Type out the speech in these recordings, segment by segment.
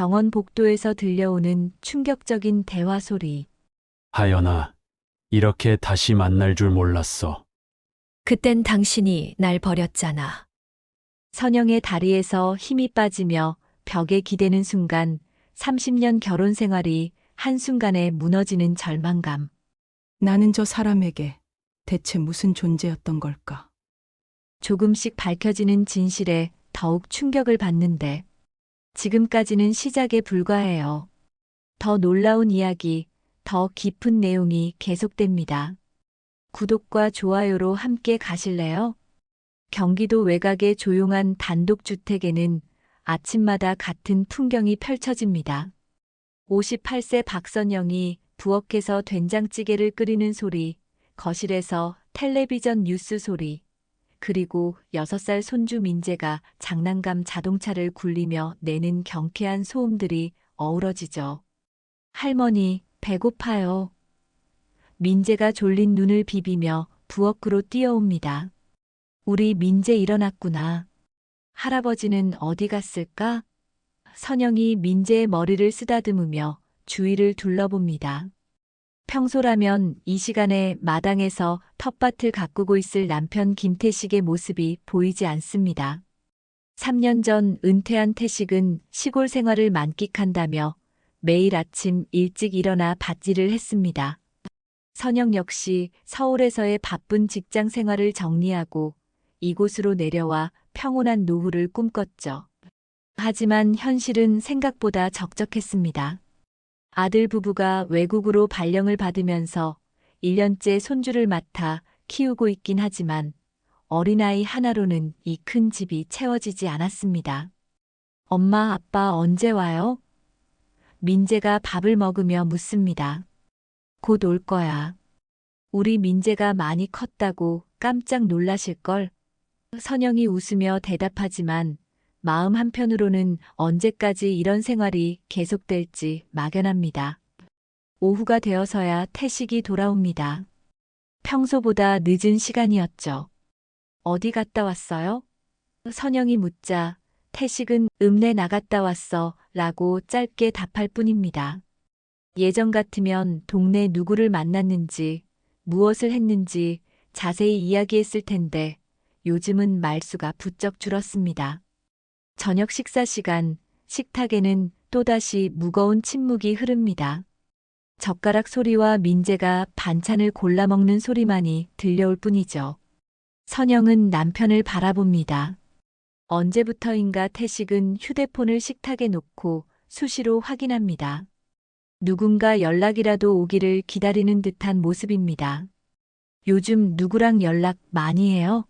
병원 복도에서 들려오는 충격적인 대화 소리. 하연아, 이렇게 다시 만날 줄 몰랐어. 그땐 당신이 날 버렸잖아. 선영의 다리에서 힘이 빠지며 벽에 기대는 순간 30년 결혼 생활이 한순간에 무너지는 절망감. 나는 저 사람에게 대체 무슨 존재였던 걸까? 조금씩 밝혀지는 진실에 더욱 충격을 받는데 지금까지는 시작에 불과해요. 더 놀라운 이야기, 더 깊은 내용이 계속됩니다. 구독과 좋아요로 함께 가실래요? 경기도 외곽의 조용한 단독주택에는 아침마다 같은 풍경이 펼쳐집니다. 58세 박선영이 부엌에서 된장찌개를 끓이는 소리, 거실에서 텔레비전 뉴스 소리, 그리고 6살 손주 민재가 장난감 자동차를 굴리며 내는 경쾌한 소음들이 어우러지죠. 할머니, 배고파요. 민재가 졸린 눈을 비비며 부엌으로 뛰어옵니다. 우리 민재 일어났구나. 할아버지는 어디 갔을까? 선영이 민재의 머리를 쓰다듬으며 주위를 둘러봅니다. 평소라면 이 시간에 마당에서 텃밭을 가꾸고 있을 남편 김태식의 모습이 보이지 않습니다. 3년 전 은퇴한 태식은 시골 생활을 만끽한다며 매일 아침 일찍 일어나 밭일을 했습니다. 선영 역시 서울에서의 바쁜 직장 생활을 정리하고 이곳으로 내려와 평온한 노후를 꿈꿨죠. 하지만 현실은 생각보다 적적했습니다. 아들 부부가 외국으로 발령을 받으면서 1년째 손주를 맡아 키우고 있긴 하지만 어린아이 하나로는 이 큰 집이 채워지지 않았습니다. 엄마, 아빠 언제 와요? 민재가 밥을 먹으며 묻습니다. 곧 올 거야. 우리 민재가 많이 컸다고 깜짝 놀라실걸? 선영이 웃으며 대답하지만 마음 한편으로는 언제까지 이런 생활이 계속될지 막연합니다. 오후가 되어서야 태식이 돌아옵니다. 평소보다 늦은 시간이었죠. 어디 갔다 왔어요? 선영이 묻자 태식은 읍내 나갔다 왔어 라고 짧게 답할 뿐입니다. 예전 같으면 동네 누구를 만났는지, 무엇을 했는지 자세히 이야기했을 텐데 요즘은 말수가 부쩍 줄었습니다. 저녁 식사 시간, 식탁에는 또다시 무거운 침묵이 흐릅니다. 젓가락 소리와 민재가 반찬을 골라 먹는 소리만이 들려올 뿐이죠. 선영은 남편을 바라봅니다. 언제부터인가 태식은 휴대폰을 식탁에 놓고 수시로 확인합니다. 누군가 연락이라도 오기를 기다리는 듯한 모습입니다. 요즘 누구랑 연락 많이 해요?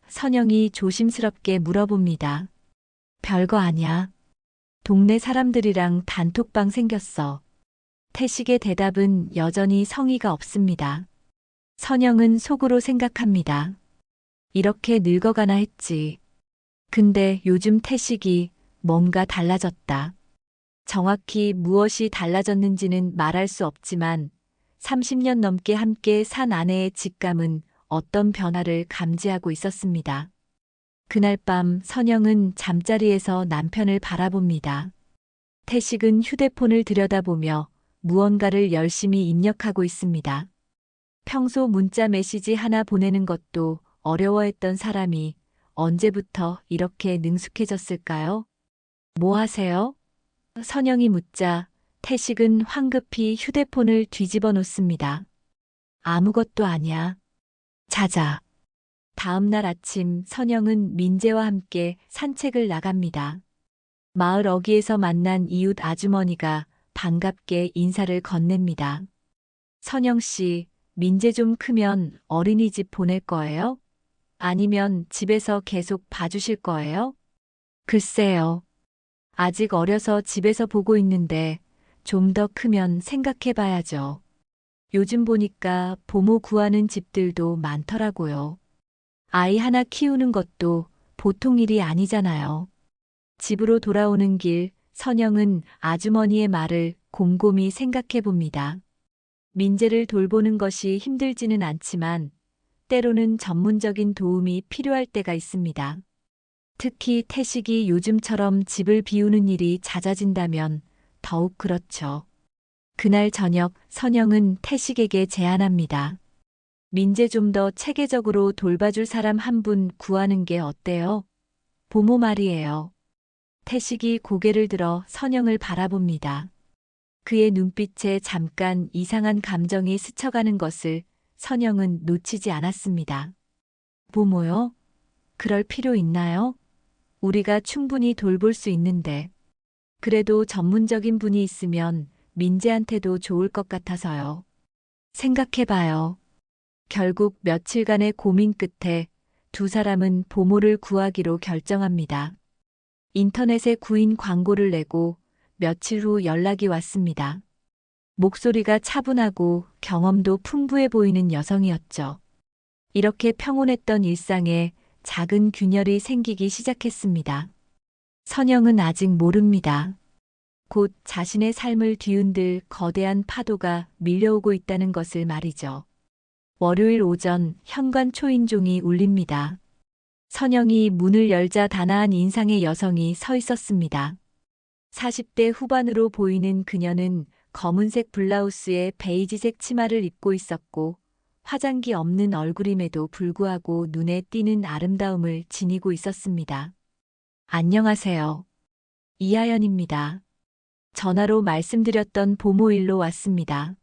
선영이 조심스럽게 물어봅니다. 별거 아냐. 동네 사람들이랑 단톡방 생겼어. 태식의 대답은 여전히 성의가 없습니다. 선영은 속으로 생각합니다. 이렇게 늙어가나 했지. 근데 요즘 태식이 뭔가 달라졌다. 정확히 무엇이 달라졌는지는 말할 수 없지만 30년 넘게 함께 산 아내의 직감은 어떤 변화를 감지하고 있었습니다. 그날 밤 선영은 잠자리에서 남편을 바라봅니다. 태식은 휴대폰을 들여다보며 무언가를 열심히 입력하고 있습니다. 평소 문자 메시지 하나 보내는 것도 어려워했던 사람이 언제부터 이렇게 능숙해졌을까요? 뭐 하세요? 선영이 묻자 태식은 황급히 휴대폰을 뒤집어 놓습니다. 아무것도 아니야. 자자. 다음 날 아침 선영은 민재와 함께 산책을 나갑니다. 마을 어귀에서 만난 이웃 아주머니가 반갑게 인사를 건넵니다. 선영 씨, 민재 좀 크면 어린이집 보낼 거예요? 아니면 집에서 계속 봐주실 거예요? 글쎄요. 아직 어려서 집에서 보고 있는데 좀 더 크면 생각해 봐야죠. 요즘 보니까 보모 구하는 집들도 많더라고요. 아이 하나 키우는 것도 보통 일이 아니잖아요. 집으로 돌아오는 길, 선영은 아주머니의 말을 곰곰이 생각해 봅니다. 민재를 돌보는 것이 힘들지는 않지만 때로는 전문적인 도움이 필요할 때가 있습니다. 특히 태식이 요즘처럼 집을 비우는 일이 잦아진다면 더욱 그렇죠. 그날 저녁 선영은 태식에게 제안합니다. 민재 좀 더 체계적으로 돌봐줄 사람 한 분 구하는 게 어때요? 보모 말이에요. 태식이 고개를 들어 선영을 바라봅니다. 그의 눈빛에 잠깐 이상한 감정이 스쳐가는 것을 선영은 놓치지 않았습니다. 보모요? 그럴 필요 있나요? 우리가 충분히 돌볼 수 있는데. 그래도 전문적인 분이 있으면 민재한테도 좋을 것 같아서요. 생각해봐요. 결국 며칠간의 고민 끝에 두 사람은 보모를 구하기로 결정합니다. 인터넷에 구인 광고를 내고 며칠 후 연락이 왔습니다. 목소리가 차분하고 경험도 풍부해 보이는 여성이었죠. 이렇게 평온했던 일상에 작은 균열이 생기기 시작했습니다. 선영은 아직 모릅니다. 곧 자신의 삶을 뒤흔들 거대한 파도가 밀려오고 있다는 것을 말이죠. 월요일 오전 현관 초인종이 울립니다. 선영이 문을 열자 단아한 인상의 여성이 서 있었습니다. 40대 후반으로 보이는 그녀는 검은색 블라우스에 베이지색 치마를 입고 있었고 화장기 없는 얼굴임에도 불구하고 눈에 띄는 아름다움을 지니고 있었습니다. 안녕하세요. 이하연입니다. 전화로 말씀드렸던 보모일로 왔습니다.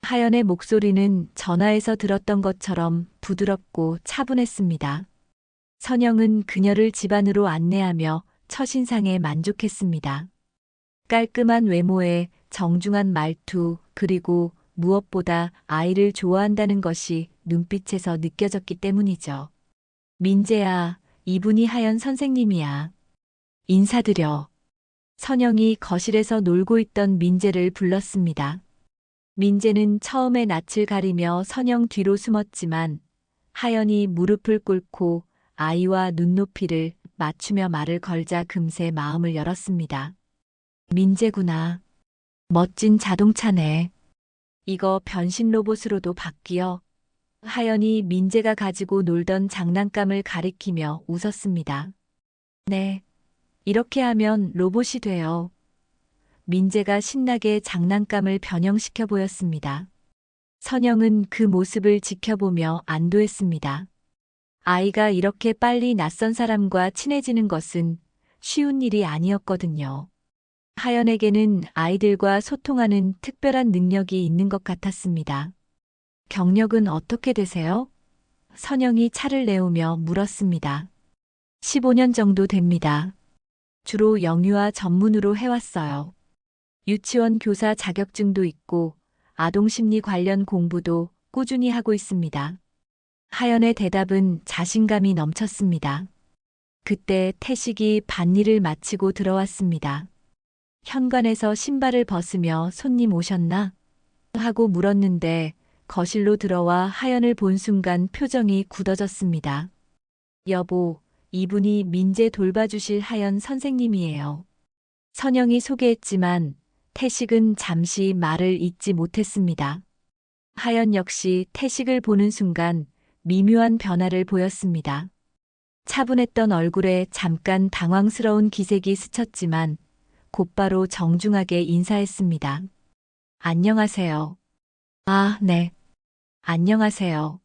하연의 목소리는 전화에서 들었던 것처럼 부드럽고 차분했습니다. 선영은 그녀를 집 안으로 안내하며 첫인상에 만족했습니다. 깔끔한 외모에 정중한 말투, 그리고 무엇보다 아이를 좋아한다는 것이 눈빛에서 느껴졌기 때문이죠. 민재야, 이분이 하연 선생님이야. 인사드려. 선영이 거실에서 놀고 있던 민재를 불렀습니다. 민재는 처음에 낯을 가리며 선영 뒤로 숨었지만 하연이 무릎을 꿇고 아이와 눈높이를 맞추며 말을 걸자 금세 마음을 열었습니다. 민재구나. 멋진 자동차네. 이거 변신 로봇으로도 바뀌어. 하연이 민재가 가지고 놀던 장난감을 가리키며 웃었습니다. 네. 이렇게 하면 로봇이 돼요. 민재가 신나게 장난감을 변형시켜 보였습니다. 선영은 그 모습을 지켜보며 안도했습니다. 아이가 이렇게 빨리 낯선 사람과 친해지는 것은 쉬운 일이 아니었거든요. 하연에게는 아이들과 소통하는 특별한 능력이 있는 것 같았습니다. 경력은 어떻게 되세요? 선영이 차를 내오며 물었습니다. 15년 정도 됩니다. 주로 영유아 전문으로 해왔어요. 유치원 교사 자격증도 있고 아동심리 관련 공부도 꾸준히 하고 있습니다. 하연의 대답은 자신감이 넘쳤습니다. 그때 태식이 밭일을 마치고 들어왔습니다. 현관에서 신발을 벗으며 손님 오셨나? 하고 물었는데 거실로 들어와 하연을 본 순간 표정이 굳어졌습니다. 여보, 이분이 민재 돌봐주실 하연 선생님이에요. 선영이 소개했지만 태식은 잠시 말을 잇지 못했습니다. 하연 역시 태식을 보는 순간 미묘한 변화를 보였습니다. 차분했던 얼굴에 잠깐 당황스러운 기색이 스쳤지만 곧바로 정중하게 인사했습니다. 안녕하세요. 아, 네. 안녕하세요.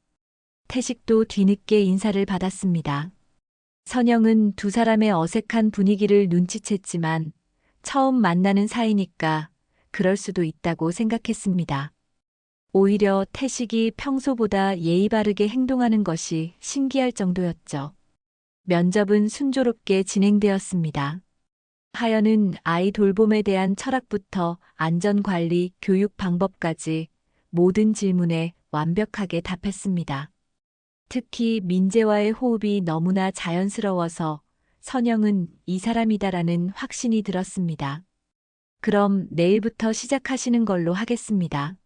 태식도 뒤늦게 인사를 받았습니다. 선영은 두 사람의 어색한 분위기를 눈치챘지만 처음 만나는 사이니까 그럴 수도 있다고 생각했습니다. 오히려 태식이 평소보다 예의 바르게 행동하는 것이 신기할 정도였죠. 면접은 순조롭게 진행되었습니다. 하연은 아이 돌봄에 대한 철학부터 안전관리, 교육 방법까지 모든 질문에 완벽하게 답했습니다. 특히 민재와의 호흡이 너무나 자연스러워서 선영은 이 사람이다라는 확신이 들었습니다. 그럼 내일부터 시작하시는 걸로 하겠습니다.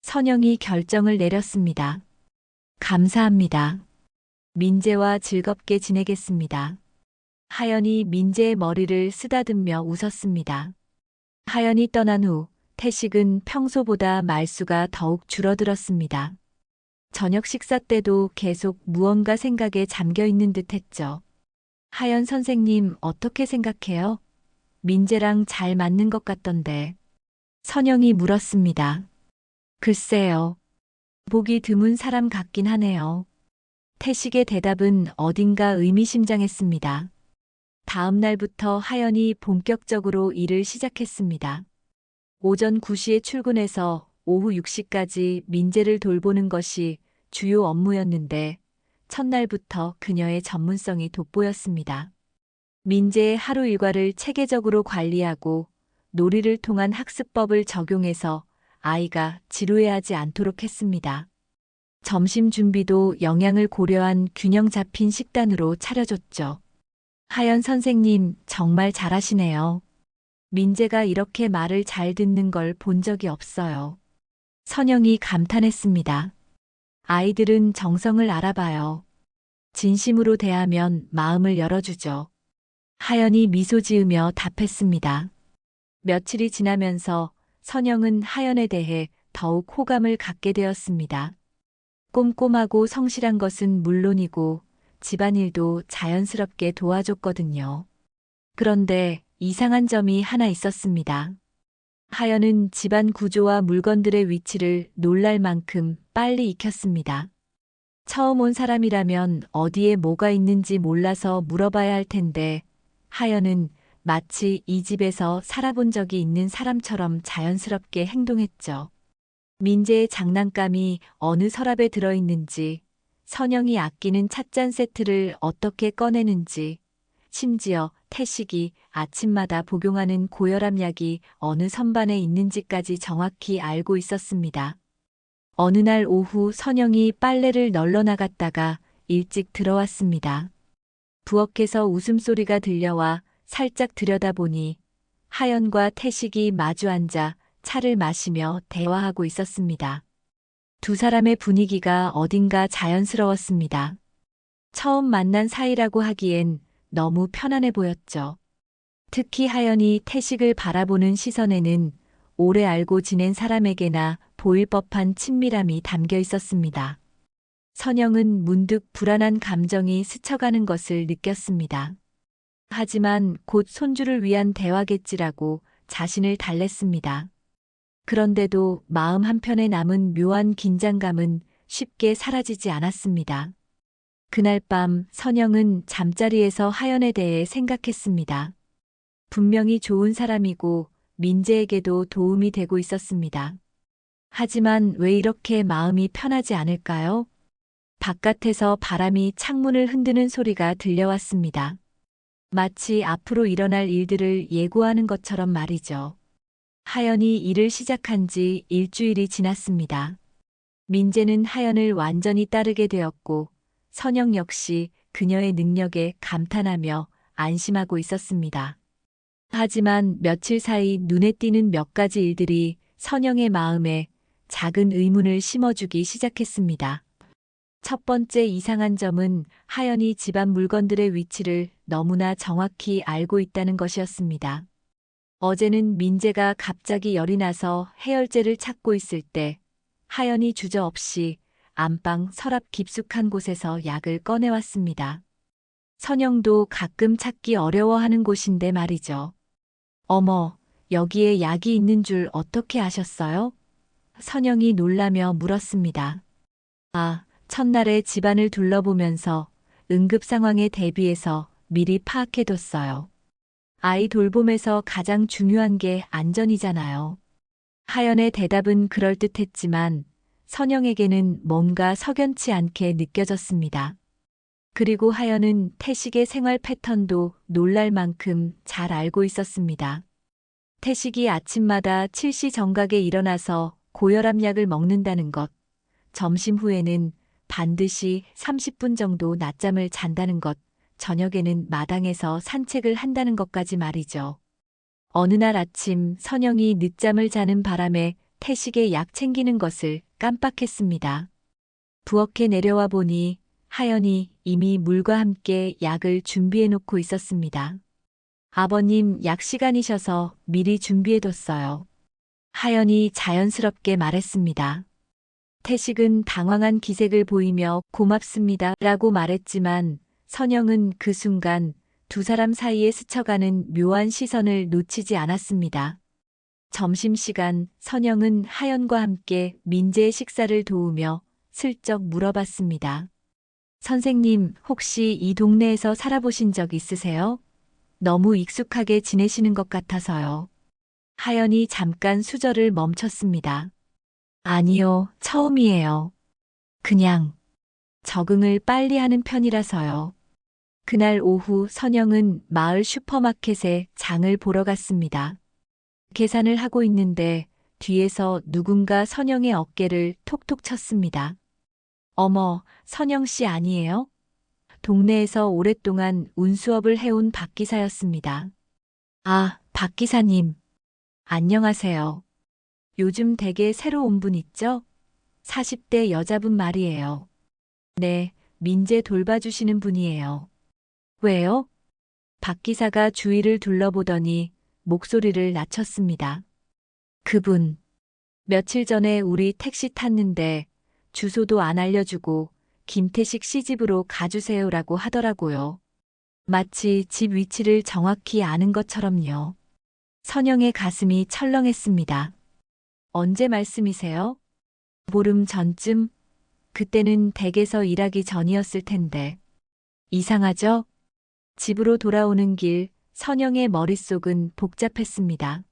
선영이 결정을 내렸습니다. 감사합니다. 민재와 즐겁게 지내겠습니다. 하연이 민재의 머리를 쓰다듬며 웃었습니다. 하연이 떠난 후 태식은 평소보다 말수가 더욱 줄어들었습니다. 저녁 식사 때도 계속 무언가 생각에 잠겨 있는 듯 했죠. 하연 선생님 어떻게 생각해요? 민재랑 잘 맞는 것 같던데. 선영이 물었습니다. 글쎄요. 보기 드문 사람 같긴 하네요. 태식의 대답은 어딘가 의미심장했습니다. 다음 날부터 하연이 본격적으로 일을 시작했습니다. 오전 9시에 출근해서 오후 6시까지 민재를 돌보는 것이 주요 업무였는데 첫날부터 그녀의 전문성이 돋보였습니다. 민재의 하루 일과를 체계적으로 관리하고 놀이를 통한 학습법을 적용해서 아이가 지루해하지 않도록 했습니다. 점심 준비도 영양을 고려한 균형 잡힌 식단으로 차려줬죠. 하연 선생님 정말 잘하시네요. 민재가 이렇게 말을 잘 듣는 걸 본 적이 없어요. 선영이 감탄했습니다. 아이들은 정성을 알아봐요. 진심으로 대하면 마음을 열어주죠. 하연이 미소 지으며 답했습니다. 며칠이 지나면서 선영은 하연에 대해 더욱 호감을 갖게 되었습니다. 꼼꼼하고 성실한 것은 물론이고 집안일도 자연스럽게 도와줬거든요. 그런데 이상한 점이 하나 있었습니다. 하연은 집안 구조와 물건들의 위치를 놀랄 만큼 빨리 익혔습니다. 처음 온 사람이라면 어디에 뭐가 있는지 몰라서 물어봐야 할 텐데 하연은 마치 이 집에서 살아본 적이 있는 사람처럼 자연스럽게 행동했죠. 민재의 장난감이 어느 서랍에 들어있는지, 선영이 아끼는 찻잔 세트를 어떻게 꺼내는지, 심지어 태식이 아침마다 복용하는 고혈압 약이 어느 선반에 있는지까지 정확히 알고 있었습니다. 어느 날 오후 선영이 빨래를 널러 나갔다가 일찍 들어왔습니다. 부엌에서 웃음소리가 들려와 살짝 들여다보니 하연과 태식이 마주 앉아 차를 마시며 대화하고 있었습니다. 두 사람의 분위기가 어딘가 자연스러웠습니다. 처음 만난 사이라고 하기엔 너무 편안해 보였죠. 특히 하연이 태식을 바라보는 시선에는 오래 알고 지낸 사람에게나 보일 법한 친밀함이 담겨 있었습니다. 선영은 문득 불안한 감정이 스쳐가는 것을 느꼈습니다. 하지만 곧 손주를 위한 대화겠지라고 자신을 달랬습니다. 그런데도 마음 한편에 남은 묘한 긴장감은 쉽게 사라지지 않았습니다. 그날 밤 선영은 잠자리에서 하연에 대해 생각했습니다. 분명히 좋은 사람이고 민재에게도 도움이 되고 있었습니다. 하지만 왜 이렇게 마음이 편하지 않을까요? 바깥에서 바람이 창문을 흔드는 소리가 들려왔습니다. 마치 앞으로 일어날 일들을 예고하는 것처럼 말이죠. 하연이 일을 시작한 지 일주일이 지났습니다. 민재는 하연을 완전히 따르게 되었고 선영 역시 그녀의 능력에 감탄하며 안심하고 있었습니다. 하지만 며칠 사이 눈에 띄는 몇 가지 일들이 선영의 마음에 작은 의문을 심어주기 시작했습니다. 첫 번째 이상한 점은 하연이 집안 물건들의 위치를 너무나 정확히 알고 있다는 것이었습니다. 어제는 민재가 갑자기 열이 나서 해열제를 찾고 있을 때 하연이 주저없이 안방 서랍 깊숙한 곳에서 약을 꺼내왔습니다. 선영도 가끔 찾기 어려워하는 곳인데 말이죠. 어머, 여기에 약이 있는 줄 어떻게 아셨어요? 선영이 놀라며 물었습니다. 아, 첫날에 집안을 둘러보면서 응급 상황에 대비해서 미리 파악해뒀어요. 아이 돌봄에서 가장 중요한 게 안전이잖아요. 하연의 대답은 그럴듯했지만 선영에게는 뭔가 석연치 않게 느껴졌습니다. 그리고 하연은 태식의 생활 패턴도 놀랄 만큼 잘 알고 있었습니다. 태식이 아침마다 7시 정각에 일어나서 고혈압 약을 먹는다는 것, 점심 후에는 반드시 30분 정도 낮잠을 잔다는 것, 저녁에는 마당에서 산책을 한다는 것까지 말이죠. 어느 날 아침 선영이 늦잠을 자는 바람에 태식의 약 챙기는 것을 깜빡했습니다. 부엌에 내려와 보니 하연이 이미 물과 함께 약을 준비해 놓고 있었습니다. 아버님 약 시간이셔서 미리 준비해뒀어요. 하연이 자연스럽게 말했습니다. 태식은 당황한 기색을 보이며 고맙습니다 라고 말했지만 선영은 그 순간 두 사람 사이에 스쳐가는 묘한 시선을 놓치지 않았습니다. 점심시간 선영은 하연과 함께 민재의 식사를 도우며 슬쩍 물어봤습니다. 선생님, 혹시 이 동네에서 살아보신 적 있으세요? 너무 익숙하게 지내시는 것 같아서요. 하연이 잠깐 수저를 멈췄습니다. 아니요, 처음이에요. 그냥 적응을 빨리 하는 편이라서요. 그날 오후 선영은 마을 슈퍼마켓에 장을 보러 갔습니다. 계산을 하고 있는데 뒤에서 누군가 선영의 어깨를 톡톡 쳤습니다. 어머, 선영 씨 아니에요? 동네에서 오랫동안 운수업을 해온 박 기사였습니다. 아, 박 기사님. 안녕하세요. 요즘 댁에 새로 온 분 있죠? 40대 여자분 말이에요. 네, 민재 돌봐주시는 분이에요. 왜요? 박 기사가 주위를 둘러보더니 목소리를 낮췄습니다. 그분, 며칠 전에 우리 택시 탔는데 주소도 안 알려주고 김태식 씨 집으로 가주세요라고 하더라고요. 마치 집 위치를 정확히 아는 것처럼요. 선영의 가슴이 철렁했습니다. 언제 말씀이세요? 보름 전쯤? 그때는 댁에서 일하기 전이었을 텐데. 이상하죠? 집으로 돌아오는 길, 선영의 머릿속은 복잡했습니다.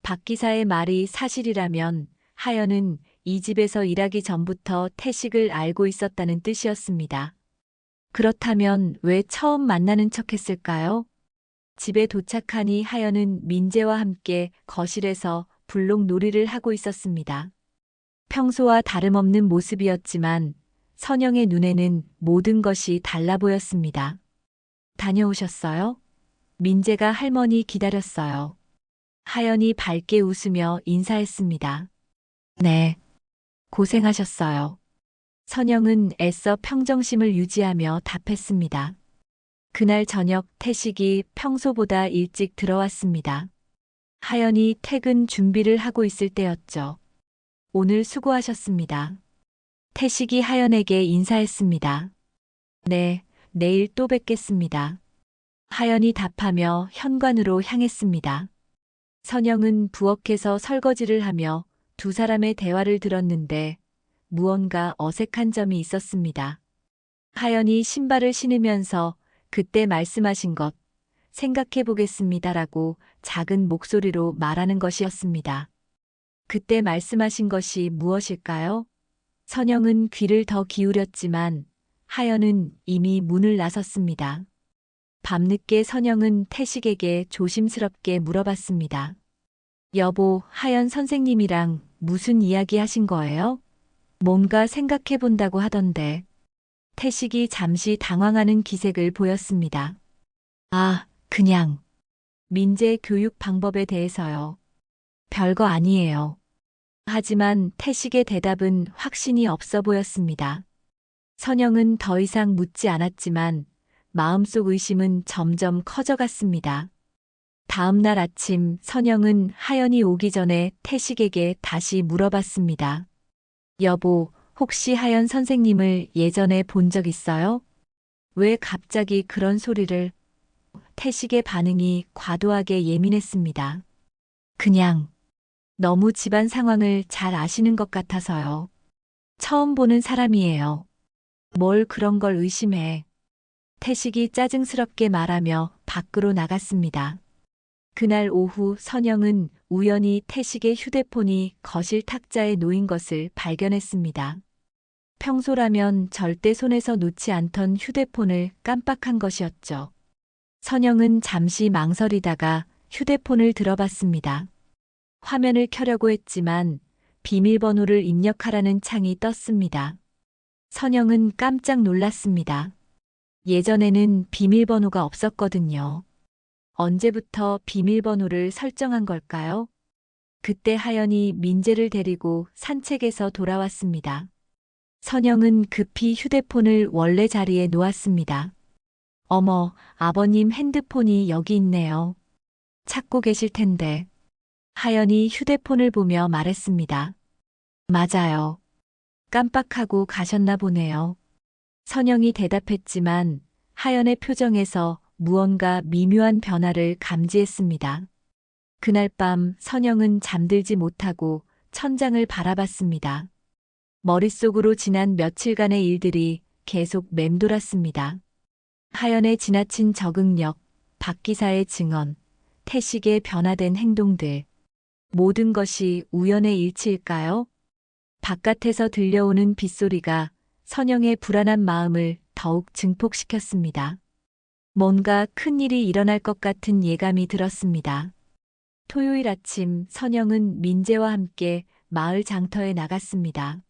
박 기사의 말이 사실이라면 하연은 이 집에서 일하기 전부터 태식을 알고 있었다는 뜻이었습니다. 그렇다면 왜 처음 만나는 척 했을까요? 집에 도착하니 하연은 민재와 함께 거실에서 블록놀이를 하고 있었습니다. 평소와 다름없는 모습이었지만 선영의 눈에는 모든 것이 달라 보였습니다. 다녀오셨어요? 민재가 할머니 기다렸어요. 하연이 밝게 웃으며 인사했습니다. 네. 고생하셨어요. 선영은 애써 평정심을 유지하며 답했습니다. 그날 저녁 태식이 평소보다 일찍 들어왔습니다. 하연이 퇴근 준비를 하고 있을 때였죠. 오늘 수고하셨습니다. 태식이 하연에게 인사했습니다. 네, 내일 또 뵙겠습니다. 하연이 답하며 현관으로 향했습니다. 선영은 부엌에서 설거지를 하며 두 사람의 대화를 들었는데 무언가 어색한 점이 있었습니다. 하연이 신발을 신으면서 그때 말씀하신 것 생각해 보겠습니다라고 작은 목소리로 말하는 것이었습니다. 그때 말씀하신 것이 무엇일까요? 선영은 귀를 더 기울였지만 하연은 이미 문을 나섰습니다. 밤늦게 선영은 태식에게 조심스럽게 물어봤습니다. 여보, 하연 선생님이랑 무슨 이야기 하신 거예요? 뭔가 생각해 본다고 하던데. 태식이 잠시 당황하는 기색을 보였습니다. 아, 그냥. 민재 교육 방법에 대해서요. 별거 아니에요. 하지만 태식의 대답은 확신이 없어 보였습니다. 선영은 더 이상 묻지 않았지만 마음속 의심은 점점 커져갔습니다. 다음 날 아침 선영은 하연이 오기 전에 태식에게 다시 물어봤습니다. 여보, 혹시 하연 선생님을 예전에 본 적 있어요? 왜 갑자기 그런 소리를? 태식의 반응이 과도하게 예민했습니다. 그냥 너무 집안 상황을 잘 아시는 것 같아서요. 처음 보는 사람이에요. 뭘 그런 걸 의심해. 태식이 짜증스럽게 말하며 밖으로 나갔습니다. 그날 오후 선영은 우연히 태식의 휴대폰이 거실 탁자에 놓인 것을 발견했습니다. 평소라면 절대 손에서 놓지 않던 휴대폰을 깜빡한 것이었죠. 선영은 잠시 망설이다가 휴대폰을 들어봤습니다. 화면을 켜려고 했지만 비밀번호를 입력하라는 창이 떴습니다. 선영은 깜짝 놀랐습니다. 예전에는 비밀번호가 없었거든요. 언제부터 비밀번호를 설정한 걸까요? 그때 하연이 민재를 데리고 산책에서 돌아왔습니다. 선영은 급히 휴대폰을 원래 자리에 놓았습니다. 어머, 아버님 핸드폰이 여기 있네요. 찾고 계실 텐데. 하연이 휴대폰을 보며 말했습니다. 맞아요. 깜빡하고 가셨나 보네요. 선영이 대답했지만 하연의 표정에서 무언가 미묘한 변화를 감지했습니다. 그날 밤 선영은 잠들지 못하고 천장을 바라봤습니다. 머릿속으로 지난 며칠간의 일들이 계속 맴돌았습니다. 하연의 지나친 적응력, 박 기사의 증언, 태식의 변화된 행동들. 모든 것이 우연의 일치일까요? 바깥에서 들려오는 빗소리가 선영의 불안한 마음을 더욱 증폭시켰습니다. 뭔가 큰일이 일어날 것 같은 예감이 들었습니다. 토요일 아침 선영은 민재와 함께 마을 장터에 나갔습니다.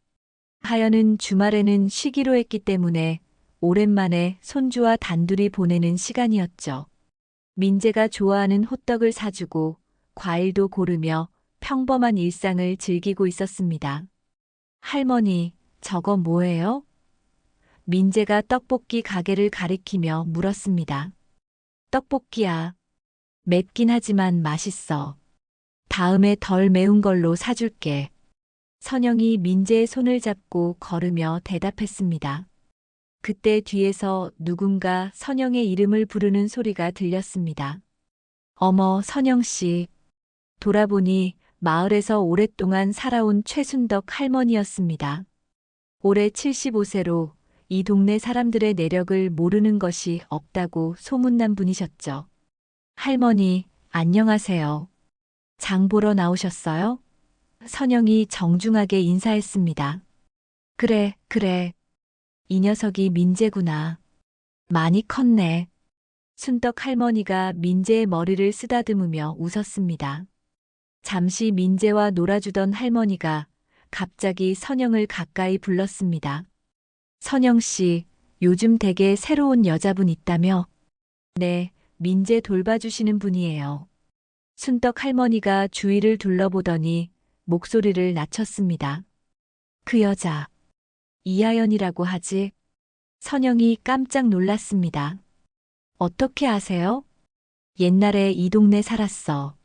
하연은 주말에는 쉬기로 했기 때문에 오랜만에 손주와 단둘이 보내는 시간이었죠. 민재가 좋아하는 호떡을 사주고 과일도 고르며 평범한 일상을 즐기고 있었습니다. 할머니, 저거 뭐예요? 민재가 떡볶이 가게를 가리키며 물었습니다. 떡볶이야. 맵긴 하지만 맛있어. 다음에 덜 매운 걸로 사줄게. 선영이 민재의 손을 잡고 걸으며 대답했습니다. 그때 뒤에서 누군가 선영의 이름을 부르는 소리가 들렸습니다. 어머, 선영 씨. 돌아보니 마을에서 오랫동안 살아온 최순덕 할머니였습니다. 올해 75세로 이 동네 사람들의 내력을 모르는 것이 없다고 소문난 분이셨죠. 할머니, 안녕하세요. 장 보러 나오셨어요? 선영이 정중하게 인사했습니다. 그래, 그래. 이 녀석이 민재구나. 많이 컸네. 순덕 할머니가 민재의 머리를 쓰다듬으며 웃었습니다. 잠시 민재와 놀아주던 할머니가 갑자기 선영을 가까이 불렀습니다. 선영 씨, 요즘 댁에 새로운 여자분 있다며? 네, 민재 돌봐주시는 분이에요. 순덕 할머니가 주위를 둘러보더니 목소리를 낮췄습니다. 그 여자, 이하연이라고 하지? 선영이 깜짝 놀랐습니다. 어떻게 아세요? 옛날에 이 동네 살았어.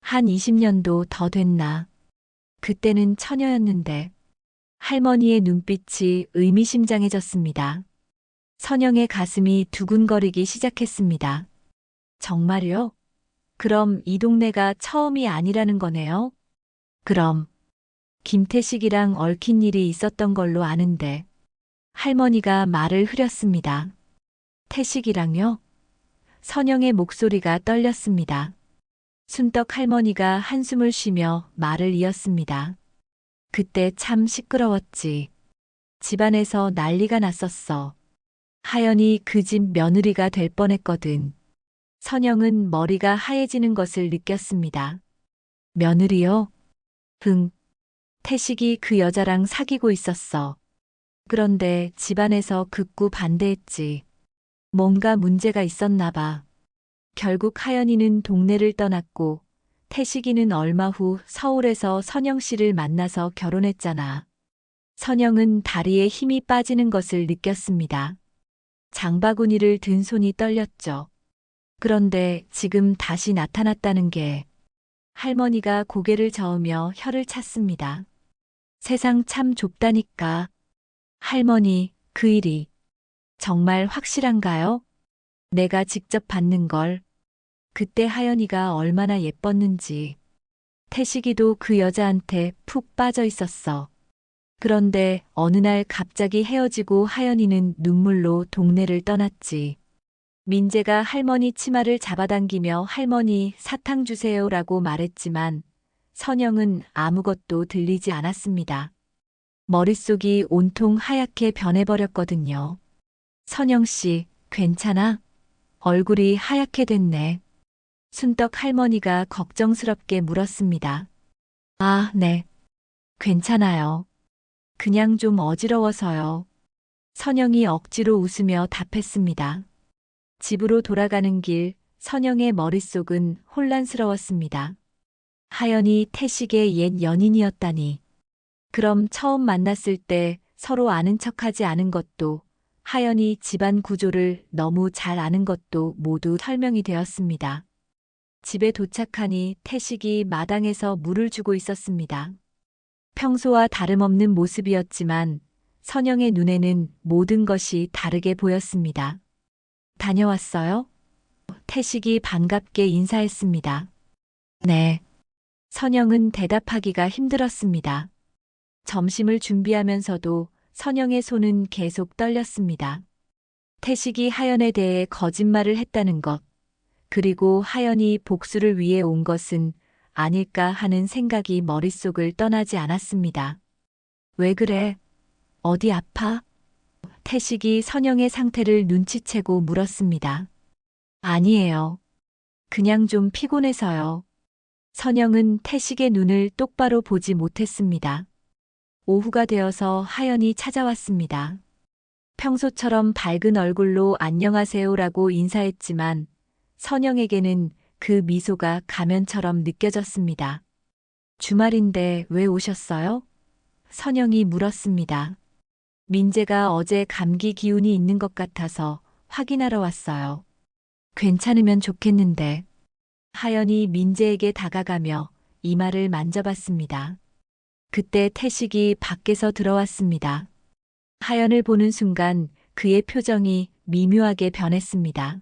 한 20년도 더 됐나? 그때는 처녀였는데. 할머니의 눈빛이 의미심장해졌습니다. 선영의 가슴이 두근거리기 시작했습니다. 정말요? 그럼 이 동네가 처음이 아니라는 거네요? 그럼 김태식이랑 얽힌 일이 있었던 걸로 아는데. 할머니가 말을 흐렸습니다. 태식이랑요? 선영의 목소리가 떨렸습니다. 순덕 할머니가 한숨을 쉬며 말을 이었습니다. 그때 참 시끄러웠지. 집안에서 난리가 났었어. 하연이 그 집 며느리가 될 뻔했거든. 선영은 머리가 하얘지는 것을 느꼈습니다. 며느리요? 응. 태식이 그 여자랑 사귀고 있었어. 그런데 집안에서 극구 반대했지. 뭔가 문제가 있었나 봐. 결국 하연이는 동네를 떠났고 태식이는 얼마 후 서울에서 선영 씨를 만나서 결혼했잖아. 선영은 다리에 힘이 빠지는 것을 느꼈습니다. 장바구니를 든 손이 떨렸죠. 그런데 지금 다시 나타났다는 게. 할머니가 고개를 저으며 혀를 찼습니다. 세상 참 좁다니까. 할머니, 그 일이 정말 확실한가요? 내가 직접 받는 걸. 그때 하연이가 얼마나 예뻤는지. 태식이도 그 여자한테 푹 빠져 있었어. 그런데 어느 날 갑자기 헤어지고 하연이는 눈물로 동네를 떠났지. 민재가 할머니 치마를 잡아당기며 할머니 사탕 주세요라고 말했지만 선영은 아무것도 들리지 않았습니다. 머릿속이 온통 하얗게 변해버렸거든요. 선영 씨, 괜찮아? 얼굴이 하얗게 됐네. 순덕 할머니가 걱정스럽게 물었습니다. 아, 네. 괜찮아요. 그냥 좀 어지러워서요. 선영이 억지로 웃으며 답했습니다. 집으로 돌아가는 길, 선영의 머릿속은 혼란스러웠습니다. 하연이 태식의 옛 연인이었다니. 그럼 처음 만났을 때 서로 아는 척하지 않은 것도, 하연이 집안 구조를 너무 잘 아는 것도 모두 설명이 되었습니다. 집에 도착하니 태식이 마당에서 물을 주고 있었습니다. 평소와 다름없는 모습이었지만 선영의 눈에는 모든 것이 다르게 보였습니다. 다녀왔어요? 태식이 반갑게 인사했습니다. 네. 선영은 대답하기가 힘들었습니다. 점심을 준비하면서도 선영의 손은 계속 떨렸습니다. 태식이 하연에 대해 거짓말을 했다는 것, 그리고 하연이 복수를 위해 온 것은 아닐까 하는 생각이 머릿속을 떠나지 않았습니다. 왜 그래? 어디 아파? 태식이 선영의 상태를 눈치채고 물었습니다. 아니에요. 그냥 좀 피곤해서요. 선영은 태식의 눈을 똑바로 보지 못했습니다. 오후가 되어서 하연이 찾아왔습니다. 평소처럼 밝은 얼굴로 안녕하세요라고 인사했지만 선영에게는 그 미소가 가면처럼 느껴졌습니다. 주말인데 왜 오셨어요? 선영이 물었습니다. 민재가 어제 감기 기운이 있는 것 같아서 확인하러 왔어요. 괜찮으면 좋겠는데. 하연이 민재에게 다가가며 이마를 만져봤습니다. 그때 태식이 밖에서 들어왔습니다. 하연을 보는 순간 그의 표정이 미묘하게 변했습니다.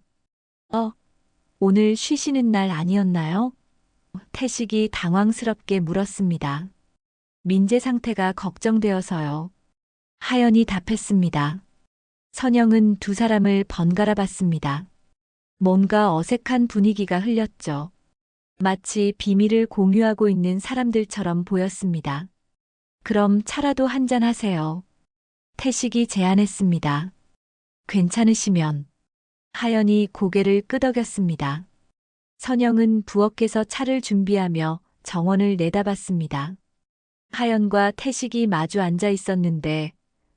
오늘 쉬시는 날 아니었나요? 태식이 당황스럽게 물었습니다. 민재 상태가 걱정되어서요. 하연이 답했습니다. 선영은 두 사람을 번갈아 봤습니다. 뭔가 어색한 분위기가 흘렸죠. 마치 비밀을 공유하고 있는 사람들처럼 보였습니다. 그럼 차라도 한잔 하세요. 태식이 제안했습니다. 괜찮으시면. 하연이 고개를 끄덕였습니다. 선영은 부엌에서 차를 준비하며 정원을 내다봤습니다. 하연과 태식이 마주 앉아 있었는데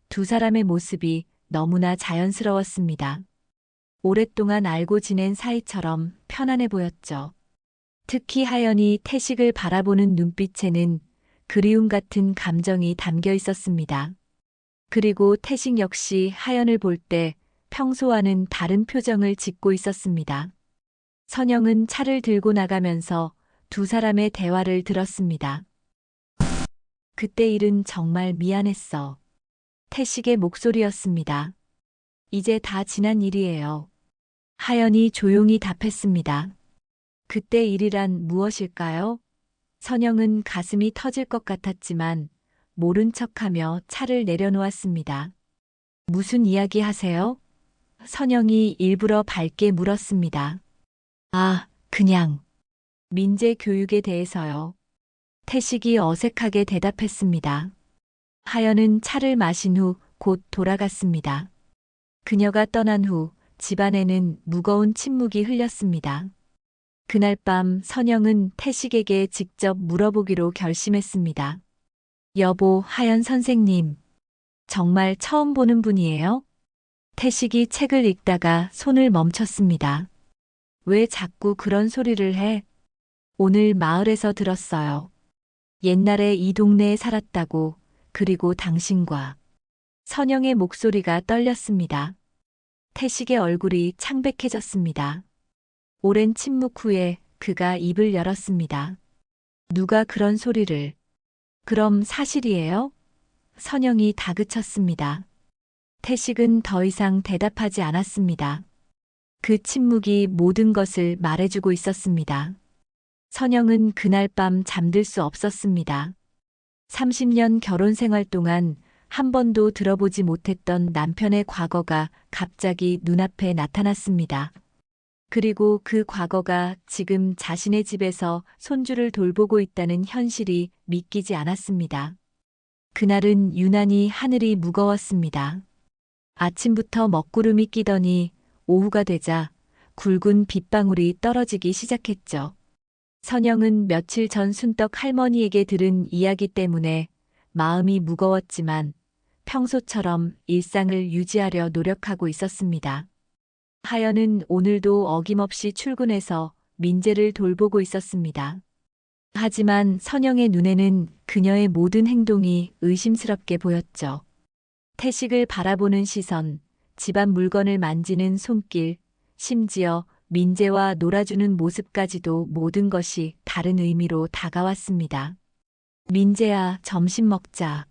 두 사람의 모습이 너무나 자연스러웠습니다. 오랫동안 알고 지낸 사이처럼 편안해 보였죠. 특히 하연이 태식을 바라보는 눈빛에는 그리움 같은 감정이 담겨 있었습니다. 그리고 태식 역시 하연을 볼 때 평소와는 다른 표정을 짓고 있었습니다. 선영은 차를 들고 나가면서 두 사람의 대화를 들었습니다. 그때 일은 정말 미안했어. 태식의 목소리였습니다. 이제 다 지난 일이에요. 하연이 조용히 답했습니다. 그때 일이란 무엇일까요? 선영은 가슴이 터질 것 같았지만 모른 척하며 차를 내려놓았습니다. 무슨 이야기 하세요? 선영이 일부러 밝게 물었습니다. 그냥. 민재 교육에 대해서요. 태식이 어색하게 대답했습니다. 하연은 차를 마신 후 곧 돌아갔습니다. 그녀가 떠난 후 집안에는 무거운 침묵이 흘렸습니다. 그날 밤 선영은 태식에게 직접 물어보기로 결심했습니다. 여보, 하연 선생님. 정말 처음 보는 분이에요? 태식이 책을 읽다가 손을 멈췄습니다. 왜 자꾸 그런 소리를 해? 오늘 마을에서 들었어요. 옛날에 이 동네에 살았다고, 그리고 당신과. 선영의 목소리가 떨렸습니다. 태식의 얼굴이 창백해졌습니다. 오랜 침묵 후에 그가 입을 열었습니다. 누가 그런 소리를? 그럼 사실이에요? 선영이 다그쳤습니다. 태식은 더 이상 대답하지 않았습니다. 그 침묵이 모든 것을 말해주고 있었습니다. 선영은 그날 밤 잠들 수 없었습니다. 30년 결혼 생활 동안 한 번도 들어보지 못했던 남편의 과거가 갑자기 눈앞에 나타났습니다. 그리고 그 과거가 지금 자신의 집에서 손주를 돌보고 있다는 현실이 믿기지 않았습니다. 그날은 유난히 하늘이 무거웠습니다. 아침부터 먹구름이 끼더니 오후가 되자 굵은 빗방울이 떨어지기 시작했죠. 선영은 며칠 전 순떡 할머니에게 들은 이야기 때문에 마음이 무거웠지만 평소처럼 일상을 유지하려 노력하고 있었습니다. 하연은 오늘도 어김없이 출근해서 민재를 돌보고 있었습니다. 하지만 선영의 눈에는 그녀의 모든 행동이 의심스럽게 보였죠. 태식을 바라보는 시선, 집안 물건을 만지는 손길, 심지어 민재와 놀아주는 모습까지도 모든 것이 다른 의미로 다가왔습니다. 민재야, 점심 먹자.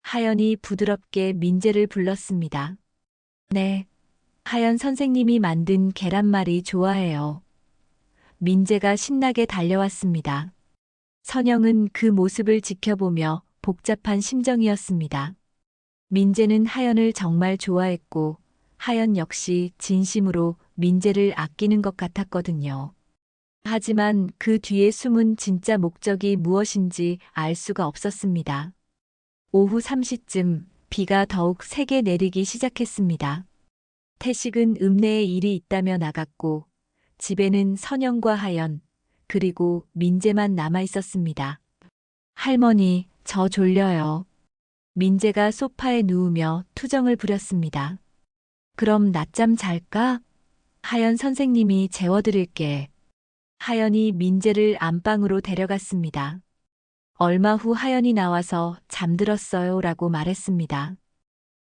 하연이 부드럽게 민재를 불렀습니다. 네. 하연 선생님이 만든 계란말이 좋아해요. 민재가 신나게 달려왔습니다. 선영은 그 모습을 지켜보며 복잡한 심정이었습니다. 민재는 하연을 정말 좋아했고, 하연 역시 진심으로 민재를 아끼는 것 같았거든요. 하지만 그 뒤에 숨은 진짜 목적이 무엇인지 알 수가 없었습니다. 오후 3시쯤 비가 더욱 세게 내리기 시작했습니다. 태식은 읍내에 일이 있다며 나갔고, 집에는 선영과 하연, 그리고 민재만 남아 있었습니다. 할머니, 저 졸려요. 민재가 소파에 누우며 투정을 부렸습니다. 그럼 낮잠 잘까? 하연 선생님이 재워드릴게. 하연이 민재를 안방으로 데려갔습니다. 얼마 후 하연이 나와서 잠들었어요 라고 말했습니다.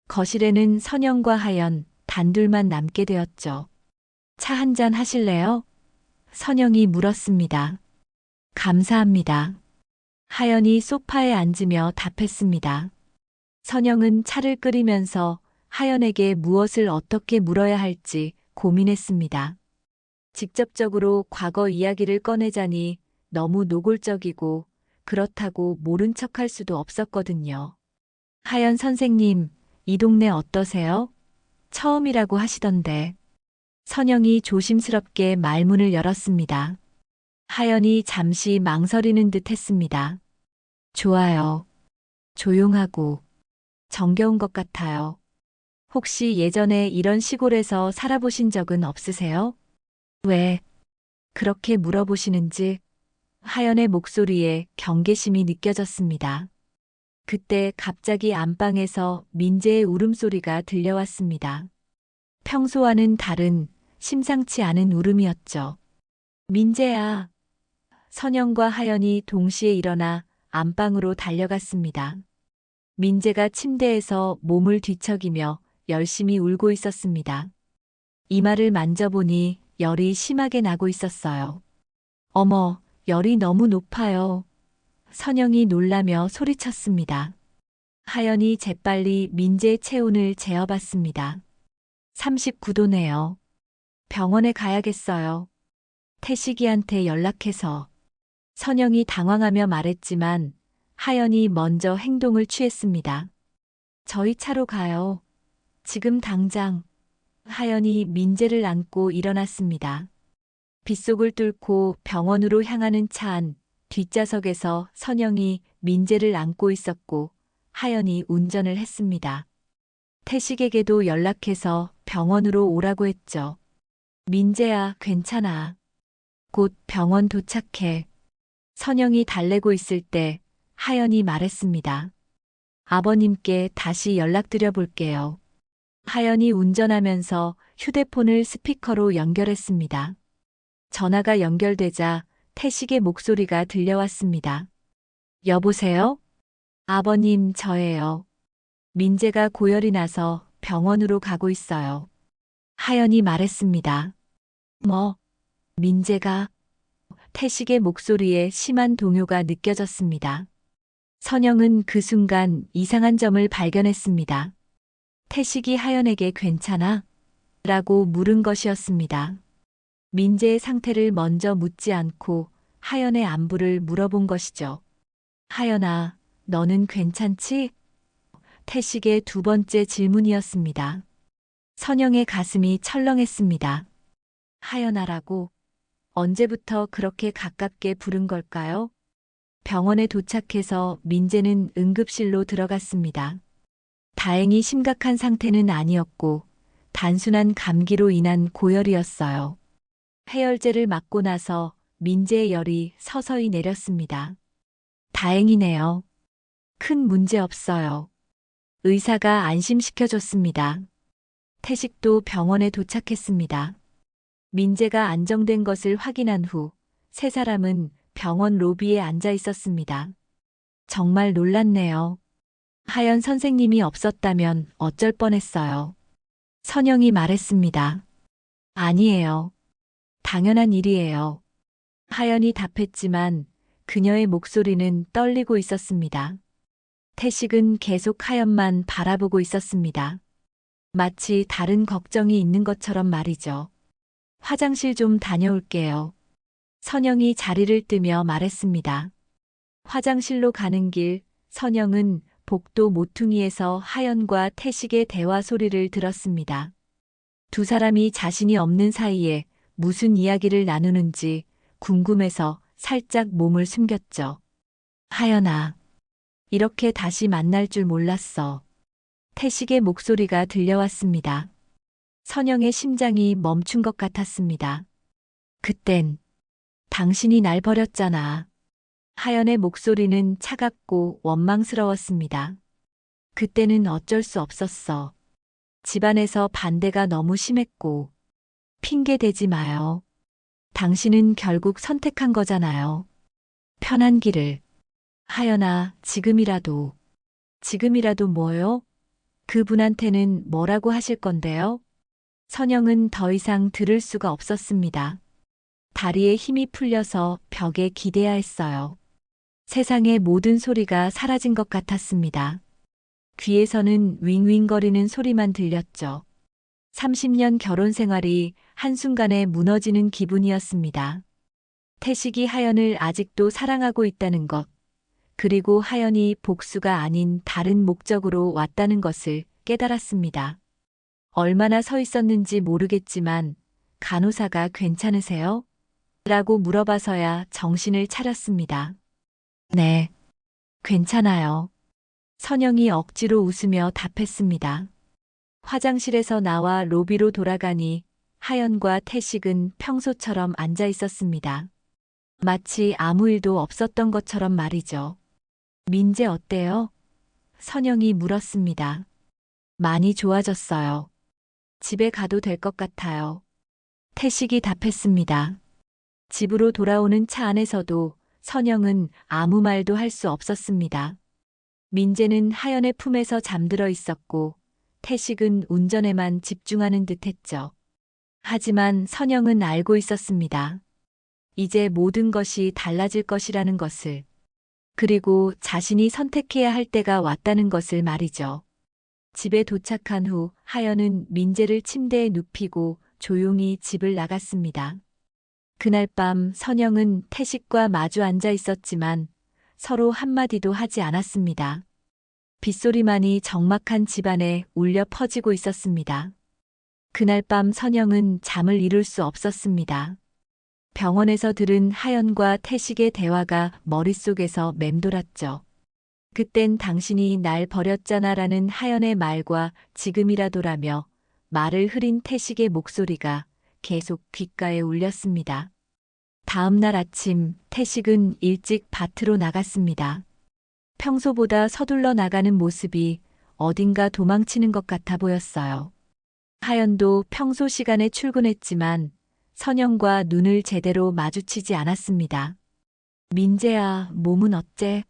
거실에는 선영과 하연 단둘만 남게 되었죠. 차 한잔 하실래요? 선영이 물었습니다. 감사합니다. 하연이 소파에 앉으며 답했습니다. 선영은 차를 끓이면서 하연에게 무엇을 어떻게 물어야 할지 고민했습니다. 직접적으로 과거 이야기를 꺼내자니 너무 노골적이고 그렇다고 모른 척할 수도 없었거든요. 하연 선생님, 이 동네 어떠세요? 처음이라고 하시던데. 선영이 조심스럽게 말문을 열었습니다. 하연이 잠시 망설이는 듯 했습니다. 좋아요. 조용하고 정겨운 것 같아요. 혹시 예전에 이런 시골에서 살아보신 적은 없으세요? 왜 그렇게 물어보시는지 하연의 목소리에 경계심이 느껴졌습니다. 그때 갑자기 안방에서 민재의 울음소리가 들려왔습니다. 평소와는 다른 심상치 않은 울음이었죠. 민재야. 선영과 하연이 동시에 일어나 안방으로 달려갔습니다. 민재가 침대에서 몸을 뒤척이며 열심히 울고 있었습니다. 이마를 만져보니 열이 심하게 나고 있었어요. 어머, 열이 너무 높아요. 선영이 놀라며 소리쳤습니다. 하연이 재빨리 민재의 체온을 재어봤습니다. 39도네요. 병원에 가야겠어요. 태식이한테 연락해서. 선영이 당황하며 말했지만 하연이 먼저 행동을 취했습니다. 저희 차로 가요. 지금 당장. 하연이 민재를 안고 일어났습니다. 빗속을 뚫고 병원으로 향하는 차 안 뒷좌석에서 선영이 민재를 안고 있었고 하연이 운전을 했습니다. 태식에게도 연락해서 병원으로 오라고 했죠. 민재야, 괜찮아. 곧 병원 도착해. 선영이 달래고 있을 때 하연이 말했습니다. 아버님께 다시 연락드려 볼게요. 하연이 운전하면서 휴대폰을 스피커로 연결했습니다. 전화가 연결되자 태식의 목소리가 들려왔습니다. 여보세요? 아버님, 저예요. 민재가 고열이 나서 병원으로 가고 있어요. 하연이 말했습니다. 뭐? 민재가? 태식의 목소리에 심한 동요가 느껴졌습니다. 선영은 그 순간 이상한 점을 발견했습니다. 태식이 하연에게 괜찮아? 라고 물은 것이었습니다. 민재의 상태를 먼저 묻지 않고 하연의 안부를 물어본 것이죠. 하연아, 너는 괜찮지? 태식의 두 번째 질문이었습니다. 선영의 가슴이 철렁했습니다. 하연아라고? 언제부터 그렇게 가깝게 부른 걸까요? 병원에 도착해서 민재는 응급실로 들어갔습니다. 다행히 심각한 상태는 아니었고 단순한 감기로 인한 고열이었어요. 해열제를 맞고 나서 민재의 열이 서서히 내렸습니다. 다행이네요. 큰 문제 없어요. 의사가 안심시켜줬습니다. 태식도 병원에 도착했습니다. 민재가 안정된 것을 확인한 후 세 사람은 병원 로비에 앉아 있었습니다. 정말 놀랐네요. 하연 선생님이 없었다면 어쩔 뻔했어요. 선영이 말했습니다. 아니에요. 당연한 일이에요. 하연이 답했지만 그녀의 목소리는 떨리고 있었습니다. 태식은 계속 하연만 바라보고 있었습니다. 마치 다른 걱정이 있는 것처럼 말이죠. 화장실 좀 다녀올게요. 선영이 자리를 뜨며 말했습니다. 화장실로 가는 길, 선영은 복도 모퉁이에서 하연과 태식의 대화 소리를 들었습니다. 두 사람이 자신이 없는 사이에 무슨 이야기를 나누는지 궁금해서 살짝 몸을 숨겼죠. 하연아, 이렇게 다시 만날 줄 몰랐어. 태식의 목소리가 들려왔습니다. 선영의 심장이 멈춘 것 같았습니다. 그땐 당신이 날 버렸잖아. 하연의 목소리는 차갑고 원망스러웠습니다. 그때는 어쩔 수 없었어. 집안에서 반대가 너무 심했고. 핑계 대지 마요. 당신은 결국 선택한 거잖아요. 편한 길을. 하연아, 지금이라도. 지금이라도 뭐요? 그분한테는 뭐라고 하실 건데요? 선영은 더 이상 들을 수가 없었습니다. 다리에 힘이 풀려서 벽에 기대야 했어요. 세상의 모든 소리가 사라진 것 같았습니다. 귀에서는 윙윙거리는 소리만 들렸죠. 30년 결혼 생활이 한순간에 무너지는 기분이었습니다. 태식이 하연을 아직도 사랑하고 있다는 것, 그리고 하연이 복수가 아닌 다른 목적으로 왔다는 것을 깨달았습니다. 얼마나 서 있었는지 모르겠지만 간호사가 괜찮으세요? 라고 물어봐서야 정신을 차렸습니다. 네, 괜찮아요. 선영이 억지로 웃으며 답했습니다. 화장실에서 나와 로비로 돌아가니 하연과 태식은 평소처럼 앉아 있었습니다. 마치 아무 일도 없었던 것처럼 말이죠. 민재 어때요? 선영이 물었습니다. 많이 좋아졌어요. 집에 가도 될 것 같아요. 태식이 답했습니다. 집으로 돌아오는 차 안에서도 선영은 아무 말도 할 수 없었습니다. 민재는 하연의 품에서 잠들어 있었고 태식은 운전에만 집중하는 듯 했죠. 하지만 선영은 알고 있었습니다. 이제 모든 것이 달라질 것이라는 것을. 그리고 자신이 선택해야 할 때가 왔다는 것을 말이죠. 집에 도착한 후 하연은 민재를 침대에 눕히고 조용히 집을 나갔습니다. 그날 밤 선영은 태식과 마주 앉아 있었지만 서로 한마디도 하지 않았습니다. 빗소리만이 적막한 집안에 울려 퍼지고 있었습니다. 그날 밤 선영은 잠을 이룰 수 없었습니다. 병원에서 들은 하연과 태식의 대화가 머릿속에서 맴돌았죠. 그땐 당신이 날 버렸잖아라는 하연의 말과 지금이라도라며 말을 흐린 태식의 목소리가 계속 귓가에 울렸습니다. 다음 날 아침 태식은 일찍 밭으로 나갔습니다. 평소보다 서둘러 나가는 모습이 어딘가 도망치는 것 같아 보였어요. 하연도 평소 시간에 출근했지만 선영과 눈을 제대로 마주치지 않았습니다. 민재야, 몸은 어째?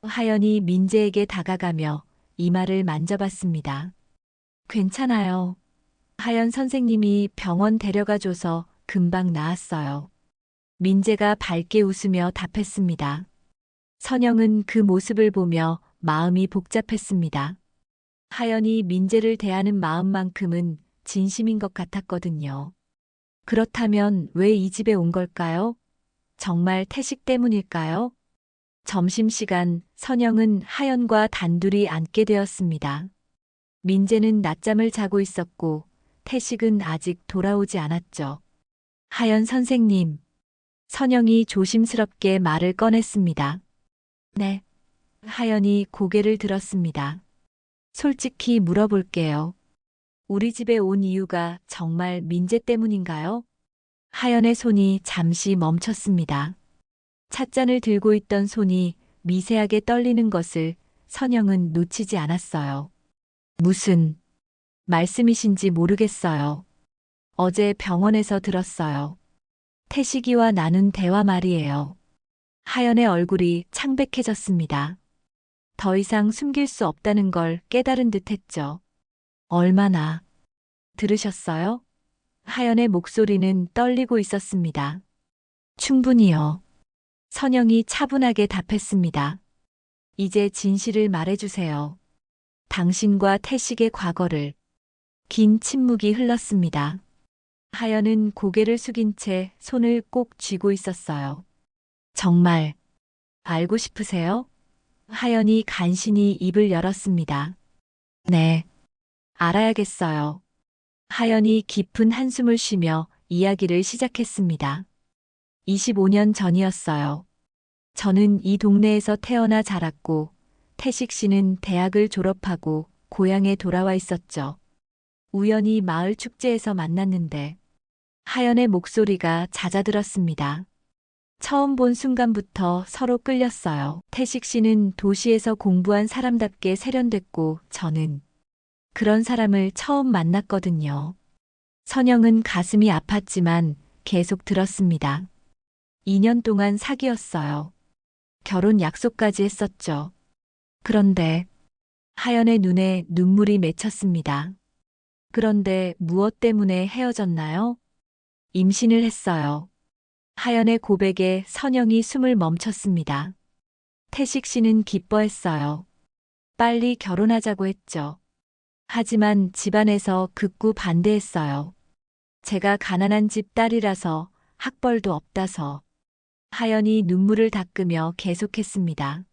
하연이 민재에게 다가가며 이마를 만져봤습니다. 괜찮아요. 하연 선생님이 병원 데려가줘서 금방 나았어요. 민재가 밝게 웃으며 답했습니다. 선영은 그 모습을 보며 마음이 복잡했습니다. 하연이 민재를 대하는 마음만큼은 진심인 것 같았거든요. 그렇다면 왜 이 집에 온 걸까요? 정말 태식 때문일까요? 점심시간 선영은 하연과 단둘이 앉게 되었습니다. 민재는 낮잠을 자고 있었고 태식은 아직 돌아오지 않았죠. 하연 선생님. 선영이 조심스럽게 말을 꺼냈습니다. 네. 하연이 고개를 들었습니다. 솔직히 물어볼게요. 우리 집에 온 이유가 정말 민재 때문인가요? 하연의 손이 잠시 멈췄습니다. 찻잔을 들고 있던 손이 미세하게 떨리는 것을 선영은 놓치지 않았어요. 무슨 말씀이신지 모르겠어요. 어제 병원에서 들었어요. 태식이와 나눈 대화 말이에요. 하연의 얼굴이 창백해졌습니다. 더 이상 숨길 수 없다는 걸 깨달은 듯 했죠. 얼마나 들으셨어요? 하연의 목소리는 떨리고 있었습니다. 충분히요. 선영이 차분하게 답했습니다. 이제 진실을 말해주세요. 당신과 태식의 과거를. 긴 침묵이 흘렀습니다. 하연은 고개를 숙인 채 손을 꼭 쥐고 있었어요. 정말 알고 싶으세요? 하연이 간신히 입을 열었습니다. 네, 알아야겠어요. 하연이 깊은 한숨을 쉬며 이야기를 시작했습니다. 25년 전이었어요. 저는 이 동네에서 태어나 자랐고, 태식 씨는 대학을 졸업하고 고향에 돌아와 있었죠. 우연히 마을 축제에서 만났는데, 하연의 목소리가 잦아들었습니다. 처음 본 순간부터 서로 끌렸어요. 태식 씨는 도시에서 공부한 사람답게 세련됐고, 저는 그런 사람을 처음 만났거든요. 선영은 가슴이 아팠지만 계속 들었습니다. 2년 동안 사귀었어요. 결혼 약속까지 했었죠. 그런데 하연의 눈에 눈물이 맺혔습니다. 그런데 무엇 때문에 헤어졌나요? 임신을 했어요. 하연의 고백에 선영이 숨을 멈췄습니다. 태식 씨는 기뻐했어요. 빨리 결혼하자고 했죠. 하지만 집안에서 극구 반대했어요. 제가 가난한 집 딸이라서 학벌도 없다서. 하연이 눈물을 닦으며 계속했습니다.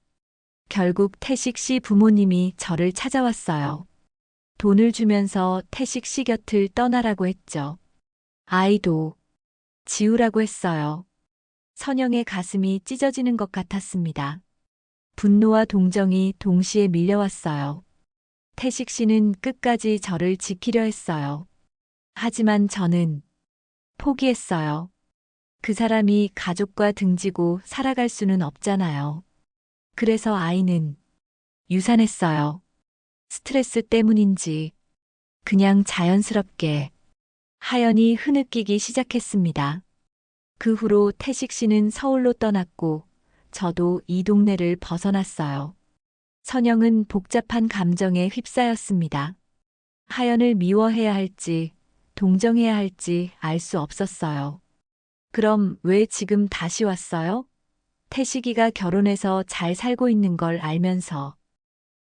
결국 태식 씨 부모님이 저를 찾아왔어요. 돈을 주면서 태식 씨 곁을 떠나라고 했죠. 아이도 지우라고 했어요. 선영의 가슴이 찢어지는 것 같았습니다. 분노와 동정이 동시에 밀려왔어요. 태식 씨는 끝까지 저를 지키려 했어요. 하지만 저는 포기했어요. 그 사람이 가족과 등지고 살아갈 수는 없잖아요. 그래서 아이는 유산했어요. 스트레스 때문인지 그냥 자연스럽게. 하연이 흐느끼기 시작했습니다. 그 후로 태식 씨는 서울로 떠났고 저도 이 동네를 벗어났어요. 선영은 복잡한 감정에 휩싸였습니다. 하연을 미워해야 할지 동정해야 할지 알 수 없었어요. 그럼 왜 지금 다시 왔어요? 태식이가 결혼해서 잘 살고 있는 걸 알면서.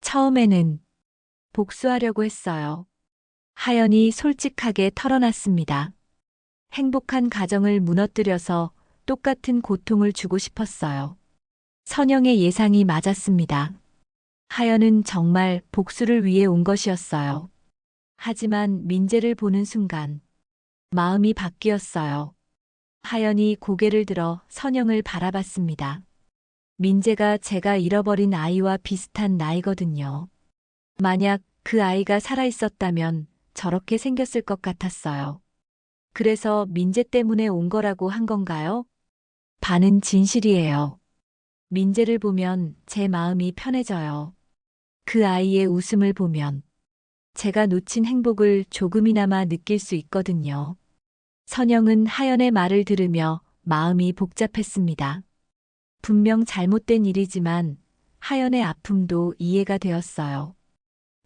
처음에는 복수하려고 했어요. 하연이 솔직하게 털어놨습니다. 행복한 가정을 무너뜨려서 똑같은 고통을 주고 싶었어요. 선영의 예상이 맞았습니다. 하연은 정말 복수를 위해 온 것이었어요. 하지만 민재를 보는 순간 마음이 바뀌었어요. 하연이 고개를 들어 선영을 바라봤습니다. 민재가 제가 잃어버린 아이와 비슷한 나이거든요. 만약 그 아이가 살아있었다면 저렇게 생겼을 것 같았어요. 그래서 민재 때문에 온 거라고 한 건가요? 반은 진실이에요. 민재를 보면 제 마음이 편해져요. 그 아이의 웃음을 보면 제가 놓친 행복을 조금이나마 느낄 수 있거든요. 선영은 하연의 말을 들으며 마음이 복잡했습니다. 분명 잘못된 일이지만 하연의 아픔도 이해가 되었어요.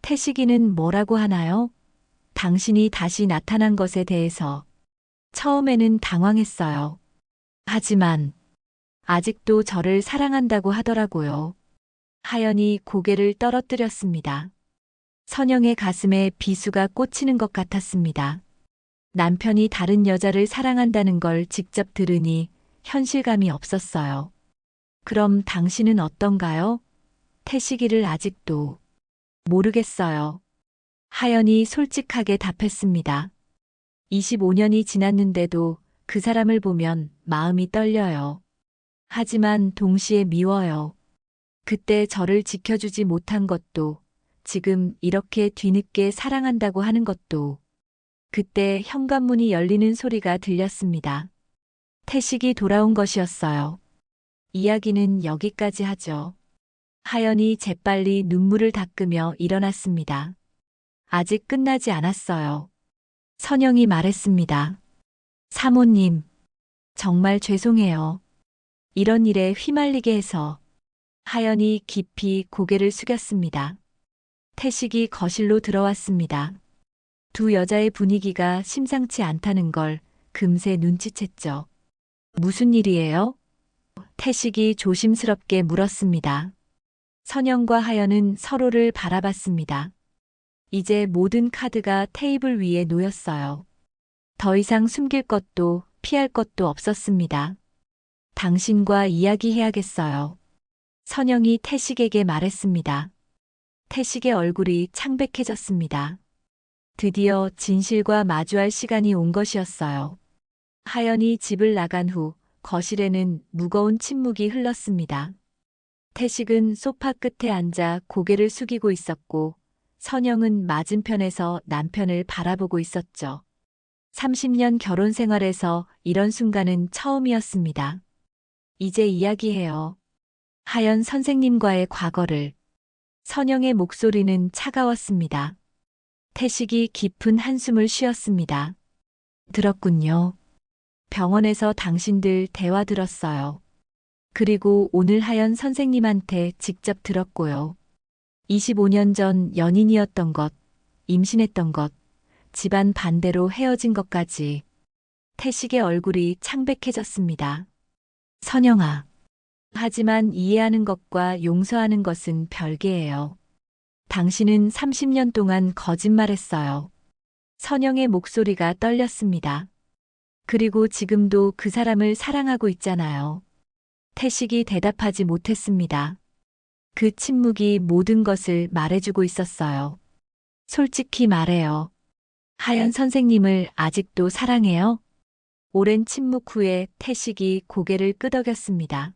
태식이는 뭐라고 하나요? 당신이 다시 나타난 것에 대해서. 처음에는 당황했어요. 하지만 아직도 저를 사랑한다고 하더라고요. 하연이 고개를 떨어뜨렸습니다. 선영의 가슴에 비수가 꽂히는 것 같았습니다. 남편이 다른 여자를 사랑한다는 걸 직접 들으니 현실감이 없었어요. 그럼 당신은 어떤가요? 태식이를 아직도 모르겠어요. 하연이 솔직하게 답했습니다. 25년이 지났는데도 그 사람을 보면 마음이 떨려요. 하지만 동시에 미워요. 그때 저를 지켜주지 못한 것도, 지금 이렇게 뒤늦게 사랑한다고 하는 것도. 그때 현관문이 열리는 소리가 들렸습니다. 태식이 돌아온 것이었어요. 이야기는 여기까지 하죠. 하연이 재빨리 눈물을 닦으며 일어났습니다. 아직 끝나지 않았어요. 선영이 말했습니다. 사모님, 정말 죄송해요. 이런 일에 휘말리게 해서. 하연이 깊이 고개를 숙였습니다. 태식이 거실로 들어왔습니다. 두 여자의 분위기가 심상치 않다는 걸 금세 눈치챘죠. 무슨 일이에요? 태식이 조심스럽게 물었습니다. 선영과 하연은 서로를 바라봤습니다. 이제 모든 카드가 테이블 위에 놓였어요. 더 이상 숨길 것도 피할 것도 없었습니다. 당신과 이야기해야겠어요. 선영이 태식에게 말했습니다. 태식의 얼굴이 창백해졌습니다. 드디어 진실과 마주할 시간이 온 것이었어요. 하연이 집을 나간 후 거실에는 무거운 침묵이 흘렀습니다. 태식은 소파 끝에 앉아 고개를 숙이고 있었고 선영은 맞은편에서 남편을 바라보고 있었죠. 30년 결혼 생활에서 이런 순간은 처음이었습니다. 이제 이야기해요. 하연 선생님과의 과거를. 선영의 목소리는 차가웠습니다. 태식이 깊은 한숨을 쉬었습니다. 들었군요. 병원에서 당신들 대화 들었어요. 그리고 오늘 하연 선생님한테 직접 들었고요. 25년 전 연인이었던 것, 임신했던 것, 집안 반대로 헤어진 것까지. 태식의 얼굴이 창백해졌습니다. 선영아. 하지만 이해하는 것과 용서하는 것은 별개예요. 당신은 30년 동안 거짓말했어요. 선영의 목소리가 떨렸습니다. 그리고 지금도 그 사람을 사랑하고 있잖아요. 태식이 대답하지 못했습니다. 그 침묵이 모든 것을 말해주고 있었어요. 솔직히 말해요. 하연 선생님을 아직도 사랑해요? 오랜 침묵 후에 태식이 고개를 끄덕였습니다.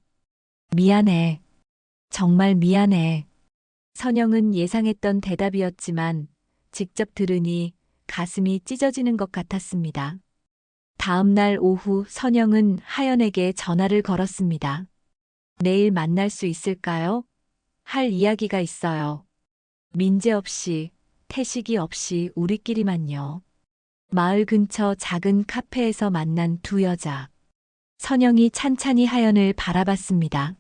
미안해. 정말 미안해. 선영은 예상했던 대답이었지만 직접 들으니 가슴이 찢어지는 것 같았습니다. 다음 날 오후 선영은 하연에게 전화를 걸었습니다. 내일 만날 수 있을까요? 할 이야기가 있어요. 민재 없이, 태식이 없이 우리끼리만요. 마을 근처 작은 카페에서 만난 두 여자. 선영이 찬찬히 하연을 바라봤습니다.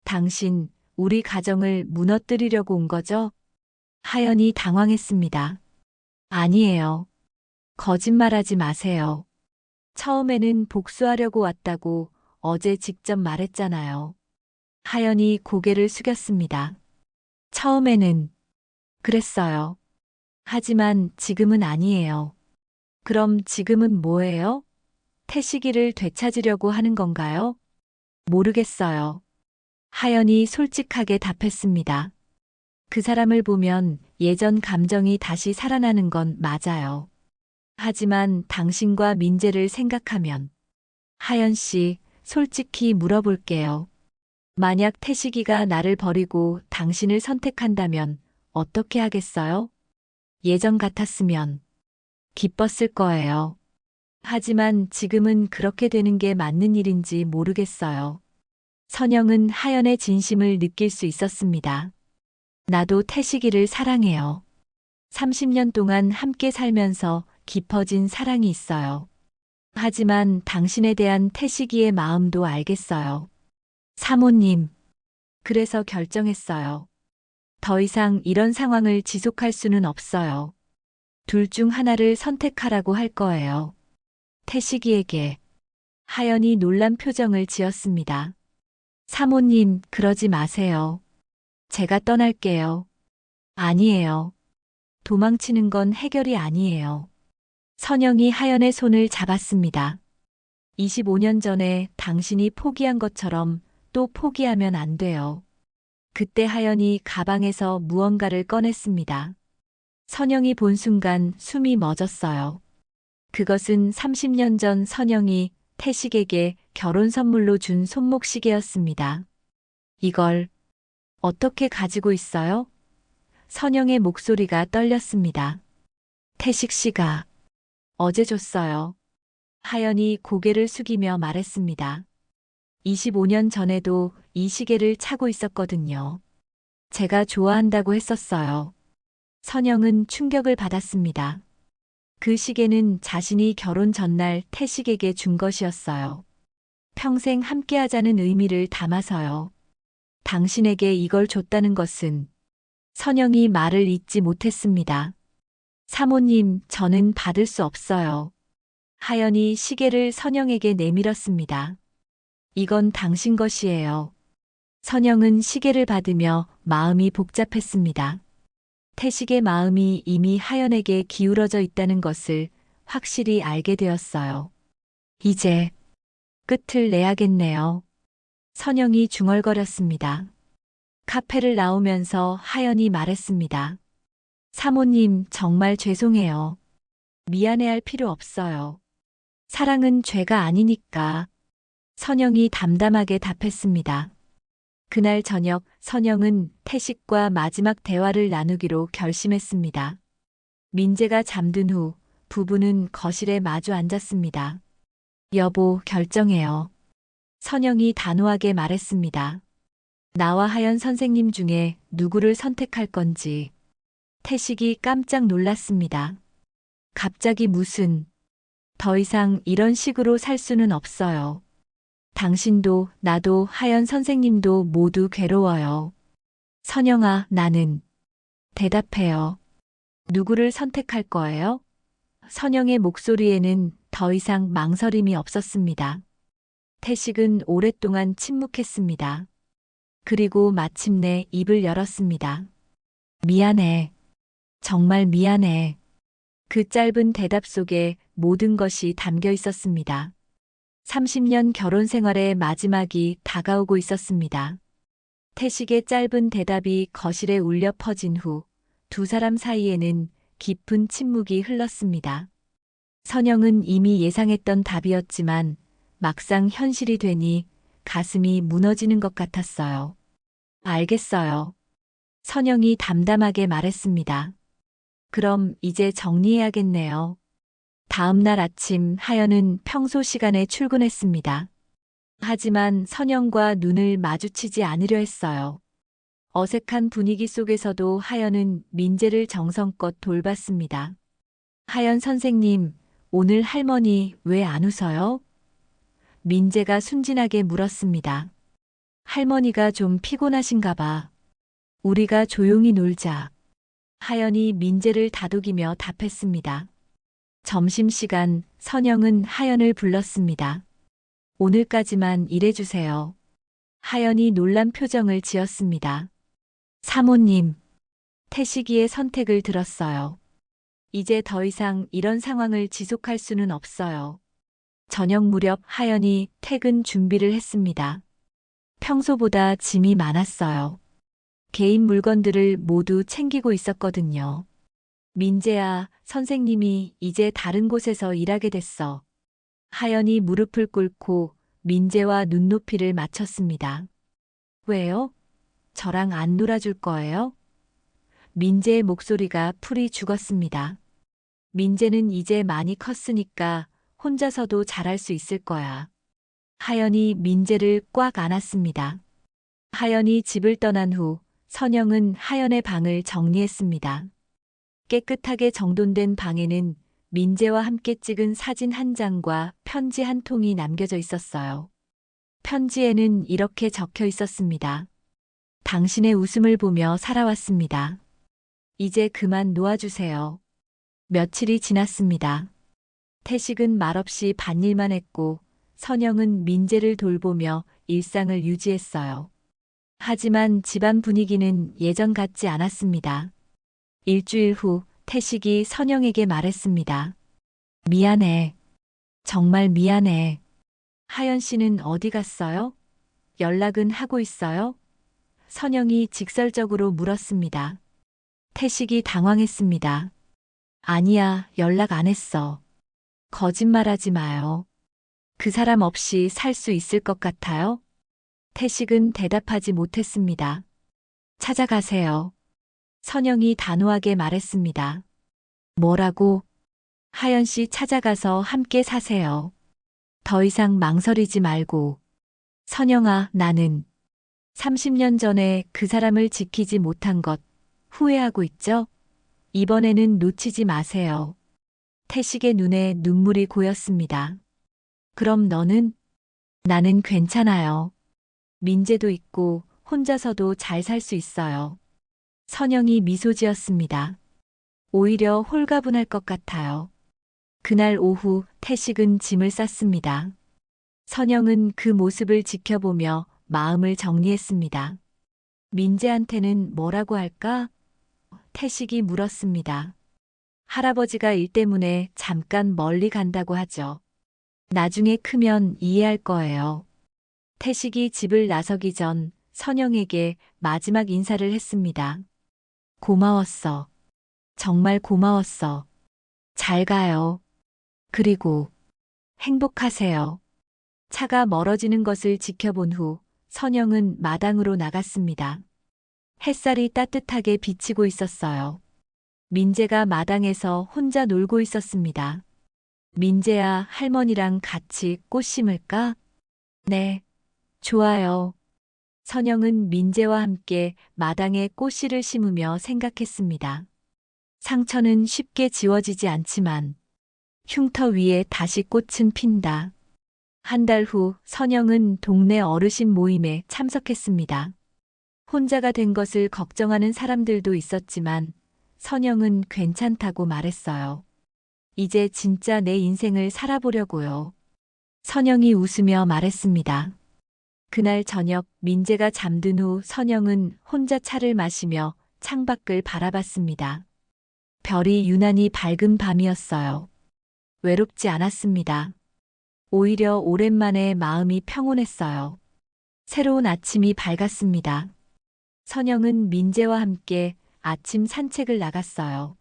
당신, 우리 가정을 무너뜨리려고 온 거죠? 하연이 당황했습니다. 아니에요. 거짓말하지 마세요. 처음에는 복수하려고 왔다고 어제 직접 말했잖아요. 하연이 고개를 숙였습니다. 처음에는 그랬어요. 하지만 지금은 아니에요. 그럼 지금은 뭐예요? 태식이를 되찾으려고 하는 건가요? 모르겠어요. 하연이 솔직하게 답했습니다. 그 사람을 보면 예전 감정이 다시 살아나는 건 맞아요. 하지만 당신과 민재를 생각하면. 하연 씨, 솔직히 물어볼게요. 만약 태식이가 나를 버리고 당신을 선택한다면 어떻게 하겠어요? 예전 같았으면 기뻤을 거예요. 하지만 지금은 그렇게 되는 게 맞는 일인지 모르겠어요. 선영은 하연의 진심을 느낄 수 있었습니다. 나도 태식이를 사랑해요. 30년 동안 함께 살면서 깊어진 사랑이 있어요. 하지만 당신에 대한 태식이의 마음도 알겠어요. 사모님. 그래서 결정했어요. 더 이상 이런 상황을 지속할 수는 없어요. 둘 중 하나를 선택하라고 할 거예요. 태식이에게. 하연이 놀란 표정을 지었습니다. 사모님, 그러지 마세요. 제가 떠날게요. 아니에요. 도망치는 건 해결이 아니에요. 선영이 하연의 손을 잡았습니다. 25년 전에 당신이 포기한 것처럼 또 포기하면 안 돼요. 그때 하연이 가방에서 무언가를 꺼냈습니다. 선영이 본 순간 숨이 멎었어요. 그것은 30년 전 선영이 태식에게 결혼 선물로 준 손목시계였습니다. 이걸 어떻게 가지고 있어요? 선영의 목소리가 떨렸습니다. 태식 씨가 어제 줬어요. 하연이 고개를 숙이며 말했습니다. 25년 전에도 이 시계를 차고 있었거든요. 제가 좋아한다고 했었어요. 선영은 충격을 받았습니다. 그 시계는 자신이 결혼 전날 태식에게 준 것이었어요. 평생 함께하자는 의미를 담아서요. 당신에게 이걸 줬다는 것은. 선영이 말을 잇지 못했습니다. 사모님, 저는 받을 수 없어요. 하연이 시계를 선영에게 내밀었습니다. 이건 당신 것이에요. 선영은 시계를 받으며 마음이 복잡했습니다. 태식의 마음이 이미 하연에게 기울어져 있다는 것을 확실히 알게 되었어요. 이제 끝을 내야겠네요. 선영이 중얼거렸습니다. 카페를 나오면서 하연이 말했습니다. 사모님, 정말 죄송해요. 미안해할 필요 없어요. 사랑은 죄가 아니니까. 선영이 담담하게 답했습니다. 그날 저녁 선영은 태식과 마지막 대화를 나누기로 결심했습니다. 민재가 잠든 후 부부는 거실에 마주 앉았습니다. 여보, 결정해요. 선영이 단호하게 말했습니다. 나와 하연 선생님 중에 누구를 선택할 건지. 태식이 깜짝 놀랐습니다. 갑자기 무슨, 더 이상 이런 식으로 살 수는 없어요. 당신도 나도 하연 선생님도 모두 괴로워요. 선영아, 나는. 대답해요. 누구를 선택할 거예요? 선영의 목소리에는 더 이상 망설임이 없었습니다. 태식은 오랫동안 침묵했습니다. 그리고 마침내 입을 열었습니다. 미안해. 정말 미안해. 그 짧은 대답 속에 모든 것이 담겨 있었습니다. 30년 결혼 생활의 마지막이 다가오고 있었습니다. 태식의 짧은 대답이 거실에 울려 퍼진 후 두 사람 사이에는 깊은 침묵이 흘렀습니다. 선영은 이미 예상했던 답이었지만 막상 현실이 되니 가슴이 무너지는 것 같았어요. 알겠어요. 선영이 담담하게 말했습니다. 그럼 이제 정리해야겠네요. 다음 날 아침 하연은 평소 시간에 출근했습니다. 하지만 선영과 눈을 마주치지 않으려 했어요. 어색한 분위기 속에서도 하연은 민재를 정성껏 돌봤습니다. 하연 선생님, 오늘 할머니 왜 안 웃어요? 민재가 순진하게 물었습니다. 할머니가 좀 피곤하신가 봐. 우리가 조용히 놀자. 하연이 민재를 다독이며 답했습니다. 점심시간 선영은 하연을 불렀습니다. 오늘까지만 일해주세요. 하연이 놀란 표정을 지었습니다. 사모님, 태식이의 선택을 들었어요. 이제 더 이상 이런 상황을 지속할 수는 없어요. 저녁 무렵 하연이 퇴근 준비를 했습니다. 평소보다 짐이 많았어요. 개인 물건들을 모두 챙기고 있었거든요. 민재야, 선생님이 이제 다른 곳에서 일하게 됐어. 하연이 무릎을 꿇고 민재와 눈높이를 맞췄습니다. 왜요? 저랑 안 놀아줄 거예요? 민재의 목소리가 풀이 죽었습니다. 민재는 이제 많이 컸으니까 혼자서도 잘할 수 있을 거야. 하연이 민재를 꽉 안았습니다. 하연이 집을 떠난 후 선영은 하연의 방을 정리했습니다. 깨끗하게 정돈된 방에는 민재와 함께 찍은 사진 한 장과 편지 한 통이 남겨져 있었어요. 편지에는 이렇게 적혀 있었습니다. 당신의 웃음을 보며 살아왔습니다. 이제 그만 놓아주세요. 며칠이 지났습니다. 태식은 말없이 밭일만 했고 선영은 민재를 돌보며 일상을 유지했어요. 하지만 집안 분위기는 예전 같지 않았습니다. 일주일 후 태식이 선영에게 말했습니다. 미안해. 정말 미안해. 하연 씨는 어디 갔어요? 연락은 하고 있어요? 선영이 직설적으로 물었습니다. 태식이 당황했습니다. 아니야, 연락 안 했어. 거짓말하지 마요. 그 사람 없이 살 수 있을 것 같아요? 태식은 대답하지 못했습니다. 찾아가세요. 선영이 단호하게 말했습니다. 뭐라고? 하연 씨 찾아가서 함께 사세요. 더 이상 망설이지 말고. 선영아, 나는 30년 전에 그 사람을 지키지 못한 것 후회하고 있죠? 이번에는 놓치지 마세요. 태식의 눈에 눈물이 고였습니다. 그럼 너는? 나는 괜찮아요. 민재도 있고 혼자서도 잘 살 수 있어요. 선영이 미소 지었습니다. 오히려 홀가분할 것 같아요. 그날 오후 태식은 짐을 쌌습니다. 선영은 그 모습을 지켜보며 마음을 정리했습니다. 민재한테는 뭐라고 할까? 태식이 물었습니다. 할아버지가 일 때문에 잠깐 멀리 간다고 하죠. 나중에 크면 이해할 거예요. 태식이 집을 나서기 전 선영에게 마지막 인사를 했습니다. 고마웠어. 정말 고마웠어. 잘 가요. 그리고 행복하세요. 차가 멀어지는 것을 지켜본 후 선영은 마당으로 나갔습니다. 햇살이 따뜻하게 비치고 있었어요. 민재가 마당에서 혼자 놀고 있었습니다. 민재야, 할머니랑 같이 꽃 심을까? 네, 좋아요. 선영은 민재와 함께 마당에 꽃씨를 심으며 생각했습니다. 상처는 쉽게 지워지지 않지만 흉터 위에 다시 꽃은 핀다. 한 달 후 선영은 동네 어르신 모임에 참석했습니다. 혼자가 된 것을 걱정하는 사람들도 있었지만 선영은 괜찮다고 말했어요. 이제 진짜 내 인생을 살아보려고요. 선영이 웃으며 말했습니다. 그날 저녁 민재가 잠든 후 선영은 혼자 차를 마시며 창밖을 바라봤습니다. 별이 유난히 밝은 밤이었어요. 외롭지 않았습니다. 오히려 오랜만에 마음이 평온했어요. 새로운 아침이 밝았습니다. 선영은 민재와 함께 아침 산책을 나갔어요.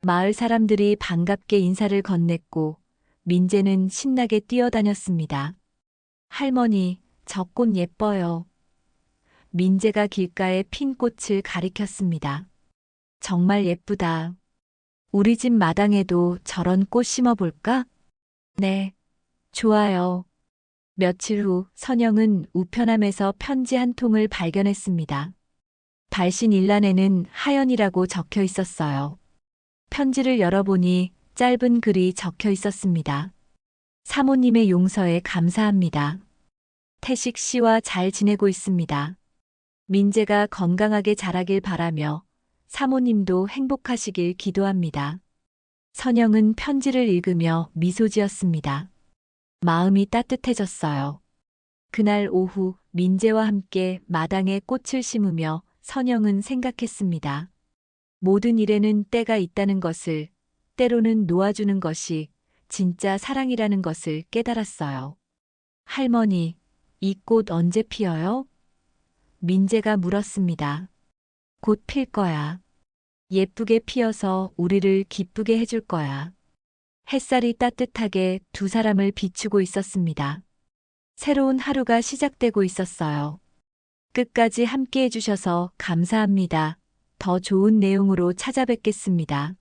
마을 사람들이 반갑게 인사를 건넸고 민재는 신나게 뛰어다녔습니다. 할머니, 저 꽃 예뻐요. 민재가 길가에 핀 꽃을 가리켰습니다. 정말 예쁘다. 우리 집 마당에도 저런 꽃 심어볼까? 네, 좋아요. 며칠 후 선영은 우편함에서 편지 한 통을 발견했습니다. 발신 일란에는 하연이라고 적혀 있었어요. 편지를 열어보니 짧은 글이 적혀 있었습니다. 사모님의 용서에 감사합니다. 태식 씨와 잘 지내고 있습니다. 민재가 건강하게 자라길 바라며 사모님도 행복하시길 기도합니다. 선영은 편지를 읽으며 미소 지었습니다. 마음이 따뜻해졌어요. 그날 오후 민재와 함께 마당에 꽃을 심으며 선영은 생각했습니다. 모든 일에는 때가 있다는 것을, 때로는 놓아주는 것이 진짜 사랑이라는 것을 깨달았어요. 할머니, 이 꽃 언제 피어요? 민재가 물었습니다. 곧 필 거야. 예쁘게 피어서 우리를 기쁘게 해줄 거야. 햇살이 따뜻하게 두 사람을 비추고 있었습니다. 새로운 하루가 시작되고 있었어요. 끝까지 함께 해주셔서 감사합니다. 더 좋은 내용으로 찾아뵙겠습니다.